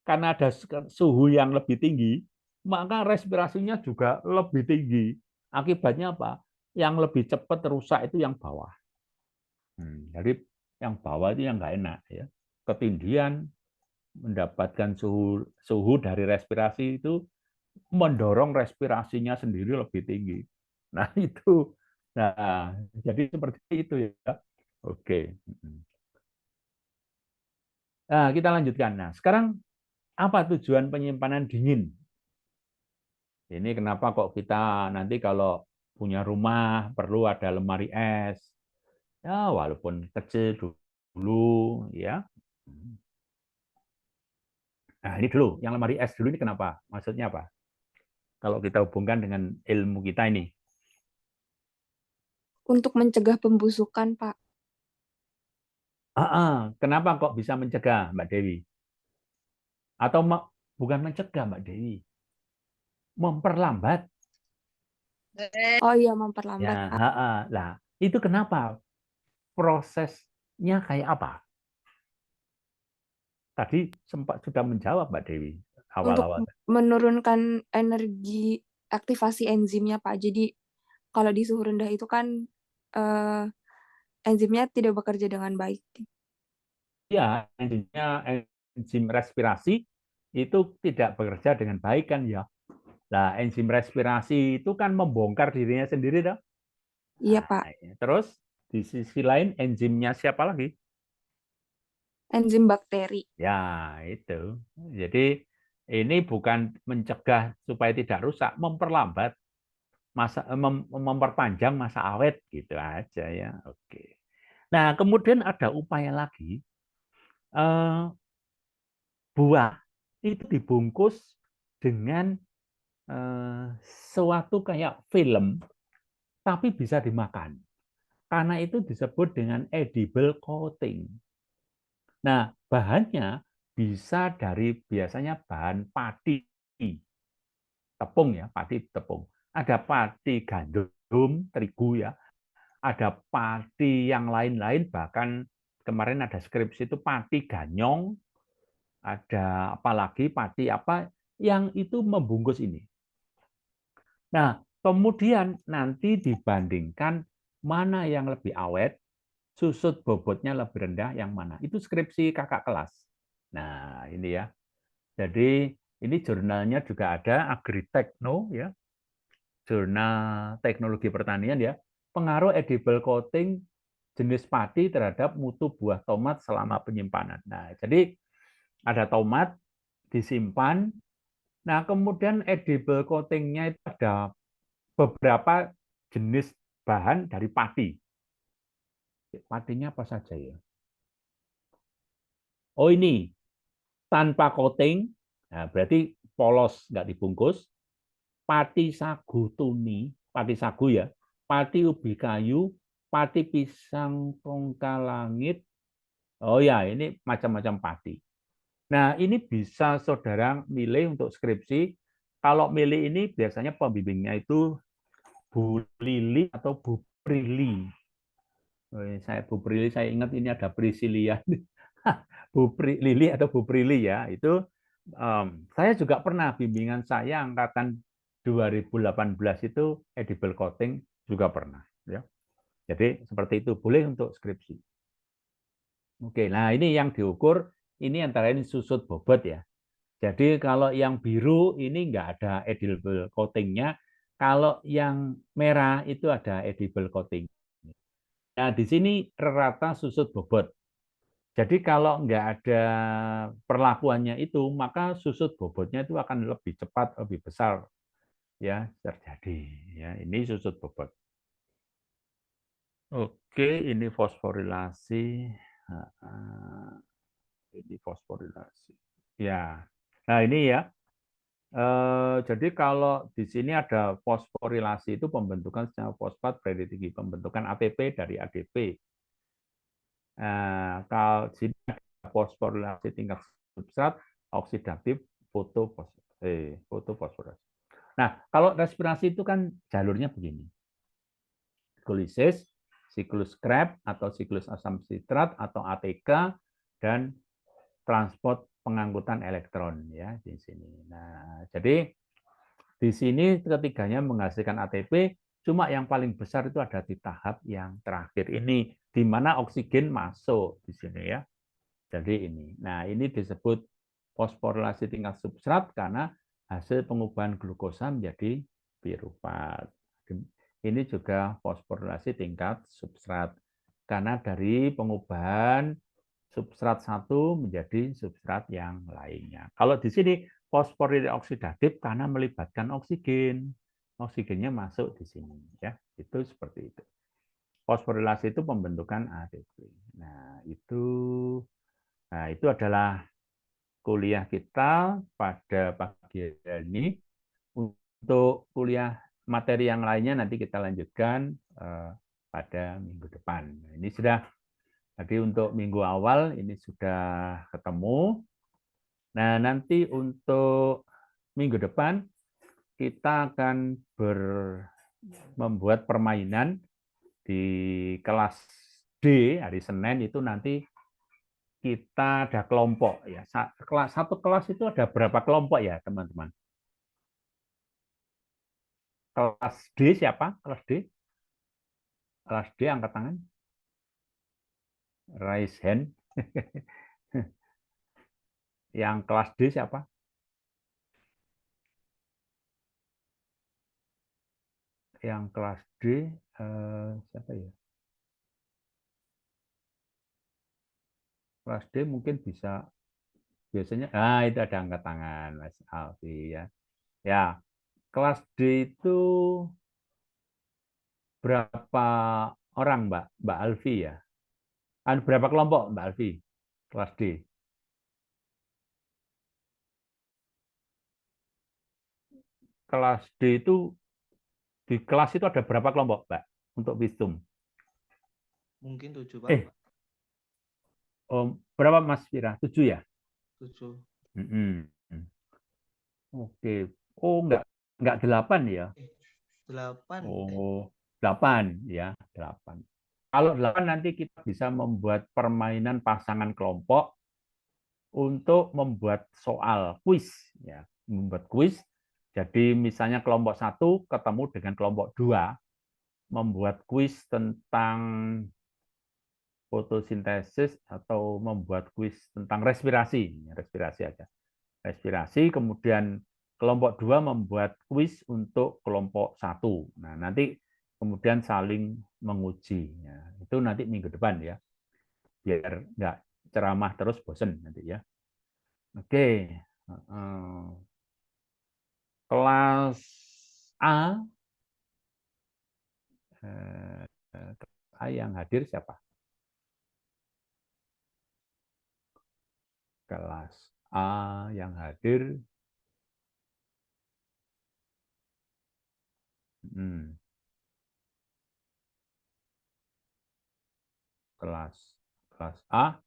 Karena ada suhu yang lebih tinggi, maka respirasinya juga lebih tinggi. Akibatnya apa? Yang lebih cepat rusak itu yang bawah. Jadi yang bawah itu yang nggak enak ya. Ketindihan, mendapatkan suhu dari respirasi itu mendorong respirasinya sendiri lebih tinggi. Nah itu, nah jadi seperti itu ya. Oke. Nah kita lanjutkan. Nah sekarang apa tujuan penyimpanan dingin? Ini kenapa kok kita nanti kalau punya rumah perlu ada lemari es. Ya, walaupun kecil dulu, ya. Nah, ini dulu, yang lemari es dulu ini kenapa? Maksudnya apa? Kalau kita hubungkan dengan ilmu kita ini. Untuk mencegah pembusukan, Pak. Kenapa kok bisa mencegah, Mbak Dewi? Atau bukan mencegah, Mbak Dewi. Memperlambat. Oh iya, memperlambat, Ya, Pak. lah, itu kenapa? Prosesnya kayak apa? Tadi sempat sudah menjawab Mbak Dewi Untuk awal-awal. menurunkan energi aktivasi enzimnya, Pak. Jadi kalau di suhu rendah itu kan enzimnya tidak bekerja dengan baik. Ya, enzim respirasi itu tidak bekerja dengan baik kan ya. Nah, enzim respirasi itu kan membongkar dirinya sendiri dong. Iya, Nah, Pak. terus di sisi lain enzimnya siapa lagi? Enzim bakteri. Ya, itu. Jadi ini bukan mencegah supaya tidak rusak, memperlambat memperpanjang masa awet gitu aja ya. Oke. Nah, kemudian ada upaya lagi. Buah itu dibungkus dengan suatu kayak film, tapi bisa dimakan. Karena itu disebut dengan edible coating. Nah, bahannya bisa dari biasanya bahan padi, tepung ya, padi tepung. Ada padi gandum, terigu ya. Ada padi yang lain-lain, bahkan kemarin ada skripsi itu padi ganyong, ada apalagi padi apa yang itu membungkus ini. Nah, kemudian nanti dibandingkan mana yang lebih awet, susut bobotnya lebih rendah yang mana. Itu skripsi kakak kelas. Nah, ini ya. Jadi ini jurnalnya juga ada Agritekno ya. Jurnal Teknologi Pertanian ya. pengaruh edible coating jenis padi terhadap mutu buah tomat selama penyimpanan. Nah, jadi ada tomat disimpan. Nah, kemudian edible coating-nya itu ada beberapa jenis bahan dari padi. Padinya apa saja ya? Oh, ini tanpa coating, nah, berarti polos, nggak dibungkus. Pati sagu tuni, pati sagu ya, pati ubi kayu, pati pisang tongka langit. Oh ya, ini macam-macam pati. Nah, ini bisa saudara milih untuk skripsi. Kalau milih ini biasanya pembimbingnya itu Bu Lili atau Bu Prilly. Bu Prilly, saya ingat ini ada Priscilia. Bu Lili atau Bu Prilly ya, itu saya juga pernah bimbingan saya angkatan 2018 itu edible coating juga pernah ya. Jadi seperti itu, boleh untuk skripsi. Oke, nah ini yang diukur, ini antara ini susut bobot ya. Jadi kalau yang biru ini nggak ada edible coating-nya, kalau yang merah itu ada edible coating. Nah di sini rata susut bobot. Jadi kalau nggak ada perlakuannya itu, maka susut bobotnya itu akan lebih cepat, lebih besar ya terjadi. Ya, ini susut bobot. Oke, ini fosforilasi. Ini fosforilasi. Ya, nah ini ya. Jadi kalau di sini ada fosforilasi itu pembentukan senyawa fosfat berada tinggi, pembentukan ATP dari ADP. Nah, kalau di sini ada fosforilasi tingkat substrat oksidatif fotofosforasi. Nah, kalau respirasi itu kan jalurnya begini. Glikolisis, siklus Krebs atau siklus asam sitrat atau ATK, dan transport pengangkutan elektron ya di sini. Nah, jadi di sini ketiganya menghasilkan ATP, cuma yang paling besar itu ada di tahap yang terakhir ini, di mana oksigen masuk di sini ya. Jadi ini. Nah, ini disebut fosforilasi tingkat substrat karena hasil pengubahan glukosa menjadi pirufat. Ini juga fosforilasi tingkat substrat karena dari pengubahan substrat satu menjadi substrat yang lainnya. Kalau di sini fosforilasi oksidatif karena melibatkan oksigen. Oksigennya masuk di sini ya. Itu seperti itu. Fosforilasi itu pembentukan ATP. Nah, itu adalah kuliah kita pada pagi hari ini. Untuk kuliah materi yang lainnya nanti kita lanjutkan pada minggu depan. Ini sudah tadi untuk minggu awal ini sudah ketemu. Nah, nanti untuk minggu depan kita akan membuat permainan di kelas D hari Senin itu nanti kita ada kelompok ya. Satu kelas itu ada berapa kelompok ya, teman-teman? Kelas D siapa? Kelas D? Kelas D angkat tangan. Raise hand. Yang kelas D siapa? Yang kelas D siapa ya? Kelas D mungkin bisa biasanya itu ada angkat tangan Mas Alfi ya. Ya, kelas D itu berapa orang Mbak Alfi ya? Berapa kelompok Mbak Alfi? Kelas D. Kelas D itu di kelas itu ada berapa kelompok Mbak untuk visum? Mungkin 7, Pak. Berapa Mas Fira? 7 ya? 7. Oke. Oh, enggak 8 ya? 8. Oh, 8 ya, 8. Kalau 8 nanti kita bisa membuat permainan pasangan kelompok untuk membuat soal kuis ya, membuat kuis. Jadi misalnya kelompok 1 ketemu dengan kelompok 2 membuat kuis tentang fotosintesis atau membuat kuis tentang respirasi aja. Respirasi, kemudian kelompok 2 membuat kuis untuk kelompok 1. Nah, nanti kemudian saling menguji. Ya, itu nanti minggu depan ya, biar nggak ceramah terus bosen nanti ya. Oke, kelas A, yang hadir siapa? Kelas A yang hadir. Kelas A,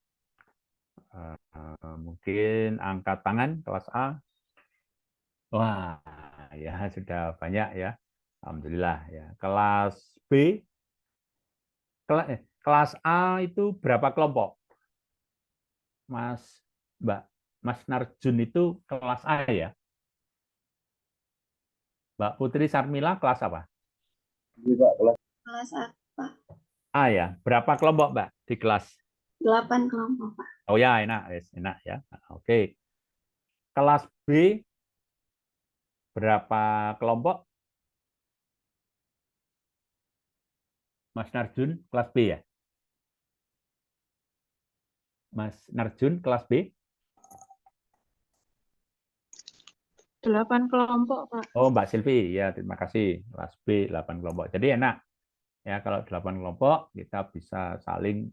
mungkin angkat tangan kelas A. Wah, ya sudah banyak ya. Alhamdulillah ya. Kelas B, kelas A itu berapa kelompok? Mas Narjun itu kelas A ya? Mbak Putri Sarmila kelas apa? Kelas A, Pak. A ya. Berapa kelompok Mbak di kelas? 8 kelompok, Pak. Oh ya, enak ya. Oke. Kelas B berapa kelompok? Mas Narjun kelas B ya? Mas Narjun kelas B? 8 kelompok, Pak. Oh, Mbak Silvi, ya terima kasih. Kelas B 8 kelompok. Jadi enak. Ya, kalau 8 kelompok kita bisa saling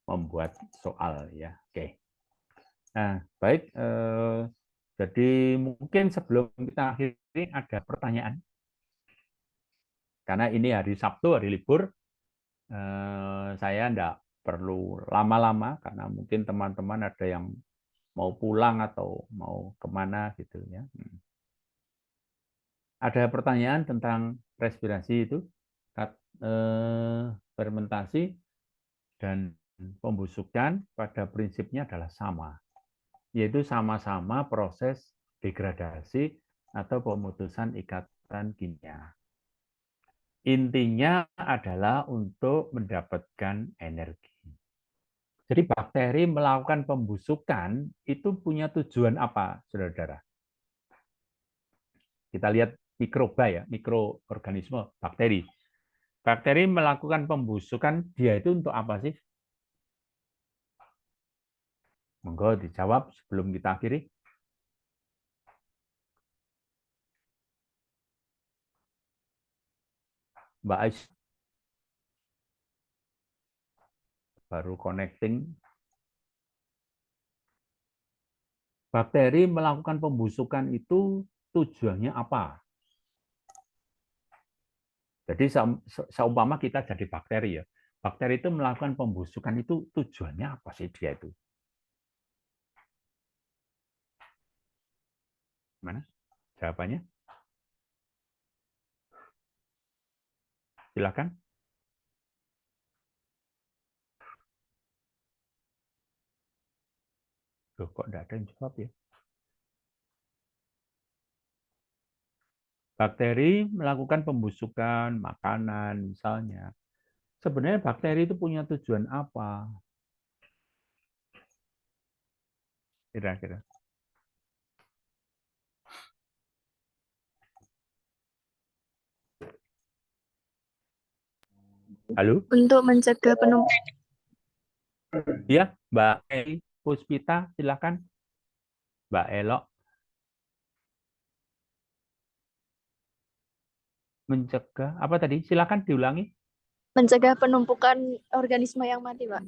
membuat soal ya. Oke. Nah, baik, jadi mungkin sebelum kita akhiri ada pertanyaan. Karena ini hari Sabtu, hari libur, saya enggak perlu lama-lama karena mungkin teman-teman ada yang mau pulang atau mau kemana gitu ya. Ada pertanyaan tentang respirasi itu, fermentasi dan pembusukan pada prinsipnya adalah sama, yaitu sama-sama proses degradasi atau pemutusan ikatan kimia. Intinya adalah untuk mendapatkan energi. Jadi bakteri melakukan pembusukan itu punya tujuan apa, saudara-saudara? Kita lihat mikroba ya, mikroorganisme, bakteri. Bakteri melakukan pembusukan, dia itu untuk apa sih? Monggo dijawab sebelum kita akhiri. Mbak Ais baru connecting. Bakteri melakukan pembusukan itu tujuannya apa? Jadi seumpama kita jadi bakteri ya. Bakteri itu melakukan pembusukan itu tujuannya apa sih dia itu? Mana? Jawabannya? Silakan. Loh, kok enggak ada yang jawab ya? Bakteri melakukan pembusukan makanan misalnya. Sebenarnya bakteri itu punya tujuan apa? Kira-kira. Halo? Untuk mencegah penumpukan. Ya, Mbak Eli Puspita, silakan. Mbak Elok. Mencegah apa tadi? Silakan diulangi. Mencegah penumpukan organisme yang mati, Pak.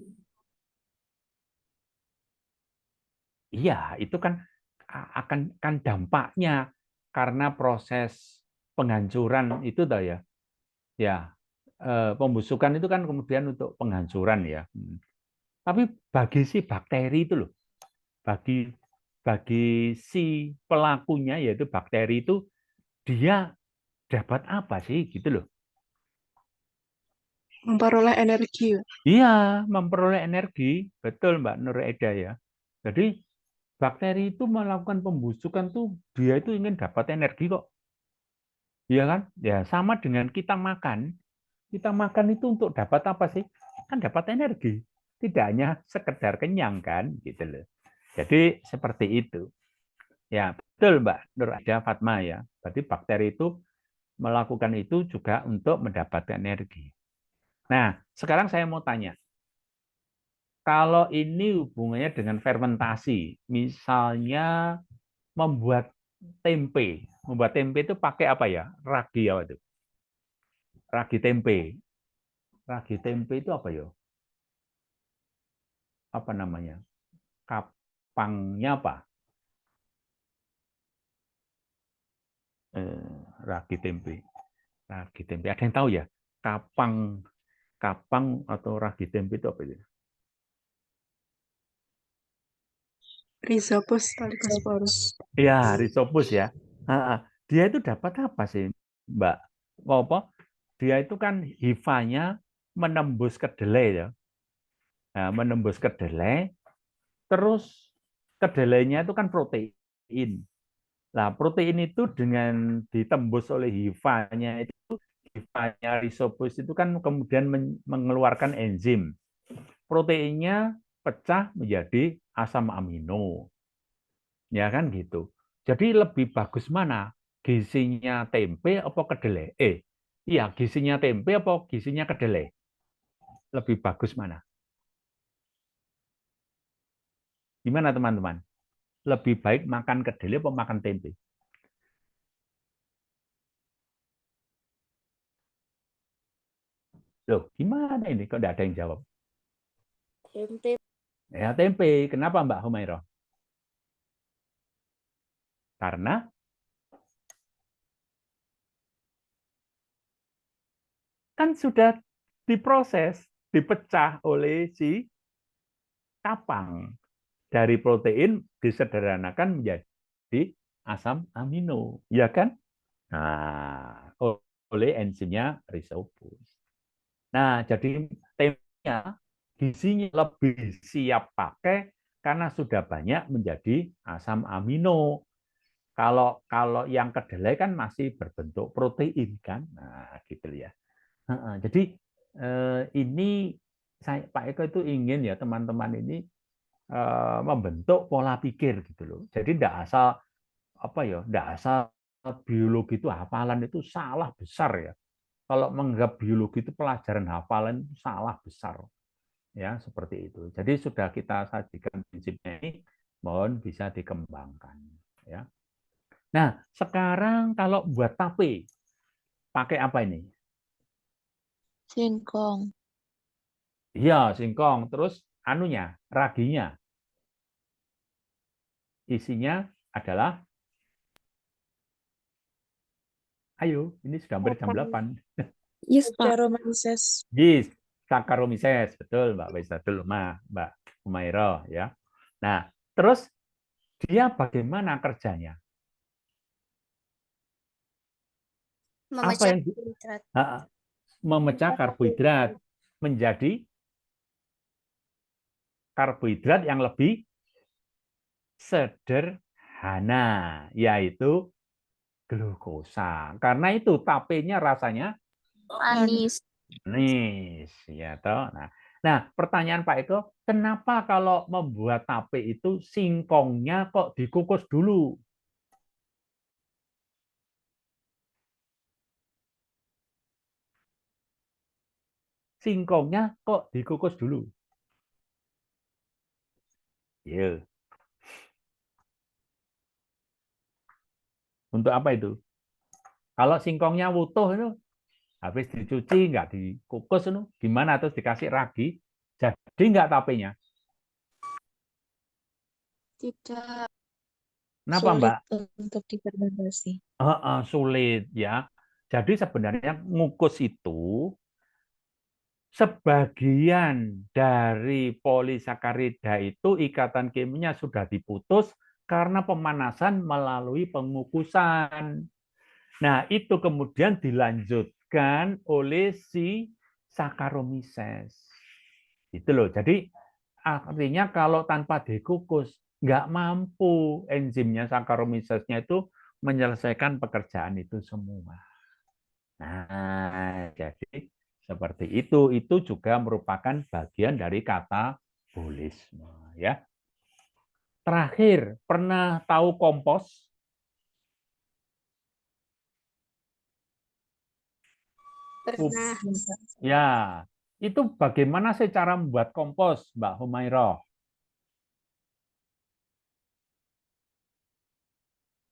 Iya, itu kan akan dampaknya karena proses penghancuran itu toh ya. Ya, pembusukan itu kan kemudian untuk penghancuran ya. Tapi bagi si bakteri itu loh, bagi si pelakunya yaitu bakteri itu dia dapat apa sih gitu loh. Memperoleh energi. Iya, memperoleh energi, betul Mbak Nur Eda ya. Jadi bakteri itu melakukan pembusukan tuh dia itu ingin dapat energi kok. Iya kan? Ya sama dengan kita makan. Kita makan itu untuk dapat apa sih? Kan dapat energi. Tidak hanya sekedar kenyang kan, gitu loh. Jadi seperti itu. Ya, betul Mbak Nur Eda Fatma ya. Berarti bakteri itu melakukan itu juga untuk mendapatkan energi. Nah, sekarang saya mau tanya, kalau ini hubungannya dengan fermentasi, misalnya membuat tempe itu pakai apa ya? Ragi apa itu? Ragi tempe. Ragi tempe itu apa ya? Apa namanya? Kapangnya apa? Ragi tempe. Ragi tempe. Ada yang tahu ya? Kapang atau ragi tempe itu apa itu? Rhizopus calycosporus. Ya, rhizopus ya. Dia itu dapat apa sih, Mbak? Apa? Dia itu kan hifanya menembus kedelai ya. Nah, menembus kedelai, terus kedelainya itu kan protein. Nah, protein itu dengan ditembus oleh hifanya itu, hifanya rhizopus itu kan kemudian mengeluarkan enzim. Proteinnya pecah menjadi asam amino. Ya kan gitu. Jadi lebih bagus mana? Gizinya tempe apa kedelai? Iya, gizinya tempe apa gizinya kedelai? Lebih bagus mana? Gimana teman-teman? Lebih baik makan kedelai apa makan tempe? Loh, gimana ini? Kok tidak ada yang jawab? Tempe. Ya, tempe. Kenapa Mbak Humairah? Karena kan sudah diproses, dipecah oleh si kapang. Dari protein disederhanakan menjadi asam amino, ya kan? Nah, oleh enzimnya rhizopus. Nah, jadi tempenya gizinya lebih siap pakai karena sudah banyak menjadi asam amino. Kalau yang kedelai kan masih berbentuk protein kan, nah gitu ya. Jadi ini Pak Eko itu ingin ya teman-teman ini membentuk pola pikir gitu loh. Jadi tidak asal apa ya, tidak asal biologi itu hafalan itu salah besar ya. Kalau menganggap biologi itu pelajaran hafalan itu salah besar ya, seperti itu. Jadi sudah kita sajikan prinsipnya ini, mohon bisa dikembangkan ya. Nah, sekarang kalau buat tape pakai apa ini? Singkong. Iya, singkong. Terus anunya, raginya. Isinya adalah, ayo, ini sudah hampir jam 8. Yes, Pak. Saccharomyces. Yes, Saccharomyces, betul Mbak Waisadul, Mbak Humairah ya. Nah, terus dia bagaimana kerjanya? Apa Memecah yang karbohidrat. memecah karbohidrat menjadi karbohidrat yang lebih sederhana, yaitu glukosa. Karena itu tapenya rasanya Manis. manis, ya toh. Nah, pertanyaan Pak Eko, kenapa kalau membuat tape itu singkongnya kok dikukus dulu? Singkongnya kok dikukus dulu? Ya. Untuk apa itu? Kalau singkongnya utuh itu habis dicuci nggak dikukus itu gimana, terus dikasih ragi jadi nggak tapenya? Tidak. Kenapa Sulit Mbak? untuk difermentasi. Sulit ya. Jadi sebenarnya ngukus itu sebagian dari polisakarida itu ikatan kimianya sudah diputus karena pemanasan melalui pengukusan. Nah, itu kemudian dilanjutkan oleh si Saccharomyces. Itu loh. Jadi artinya kalau tanpa dikukus nggak mampu enzimnya Saccharomyces-nya itu menyelesaikan pekerjaan itu semua. Nah, jadi seperti itu. Itu juga merupakan bagian dari katabolisme, ya. Terakhir, pernah tahu kompos? Pernah. Ya, itu bagaimana sih cara membuat kompos, Mbak Humairah?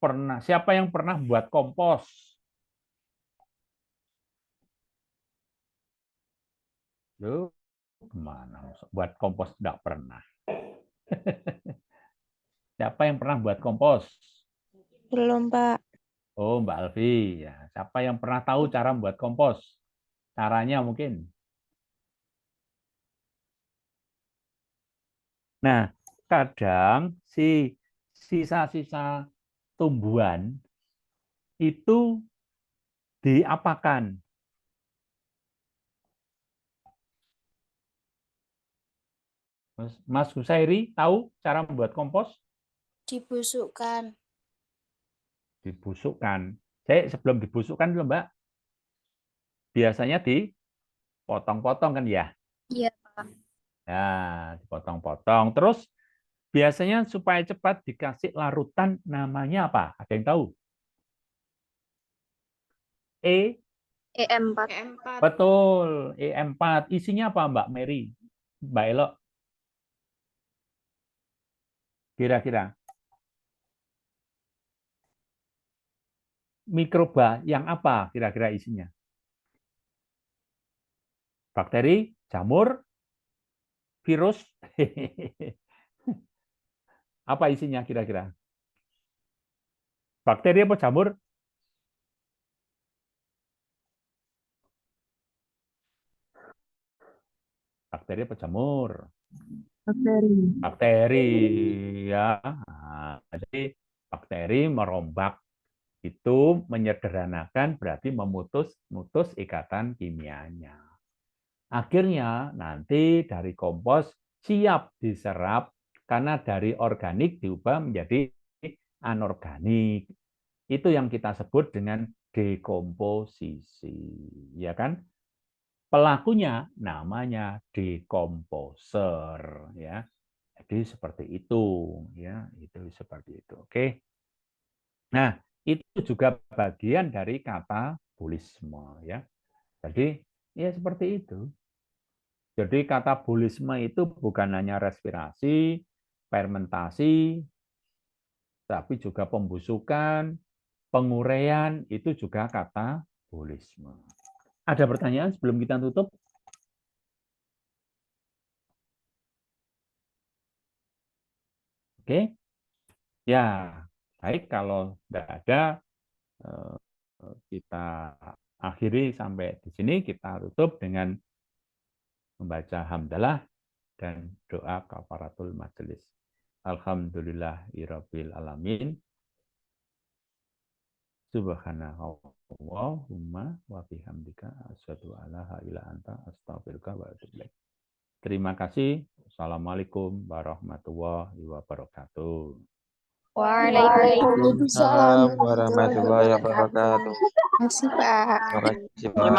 Pernah? Siapa yang pernah buat kompos? Loh, gimana? Buat kompos tidak pernah. Siapa yang pernah buat kompos? Belum, Pak. Oh, Mbak Alfi. Ya. Siapa yang pernah tahu cara membuat kompos? Caranya mungkin. Nah, kadang sisa-sisa tumbuhan itu diapakan? Mas Husairi tahu cara membuat kompos? Dibusukkan. Dibusukkan. Saya sebelum dibusukkan dulu, Mbak. Biasanya dipotong-potong kan ya? Iya. Ya, dipotong-potong. Terus biasanya supaya cepat dikasih larutan namanya apa? Ada yang tahu? EM4. Betul, E4. Isinya apa, Mbak Mary? Mbak Elo? Kira-kira. Mikroba yang apa kira-kira isinya? Bakteri, jamur, virus? Apa isinya kira-kira? Bakteri apa jamur? Bakteri apa jamur? Bakteri ya. Nah, jadi bakteri merombak itu menyederhanakan berarti memutus ikatan kimianya. Akhirnya nanti dari kompos siap diserap karena dari organik diubah menjadi anorganik. Itu yang kita sebut dengan dekomposisi, ya kan? Pelakunya namanya dekomposer, ya. Jadi seperti itu, ya, itu seperti itu. Oke. Nah, itu juga bagian dari katabolisme, ya. Jadi ya seperti itu. Jadi katabolisme itu bukan hanya respirasi, fermentasi, tapi juga pembusukan, penguraian, itu juga katabolisme. Ada pertanyaan sebelum kita tutup? Oke. Ya, baik kalau tidak ada, kita akhiri sampai di sini. Kita tutup dengan membaca hamdalah dan doa kafaratul majelis. Alhamdulillahirabbil alamin. Subhanallahumma wa bihamdika asyhadu an la ilaha illa anta astaghfiruka wa atubu ilaik. Terima kasih. Assalamualaikum warahmatullahi wabarakatuh. Waalaikumsalam warahmatullahi wabarakatuh. Terima kasih, Pak. Terima kasih, Pak.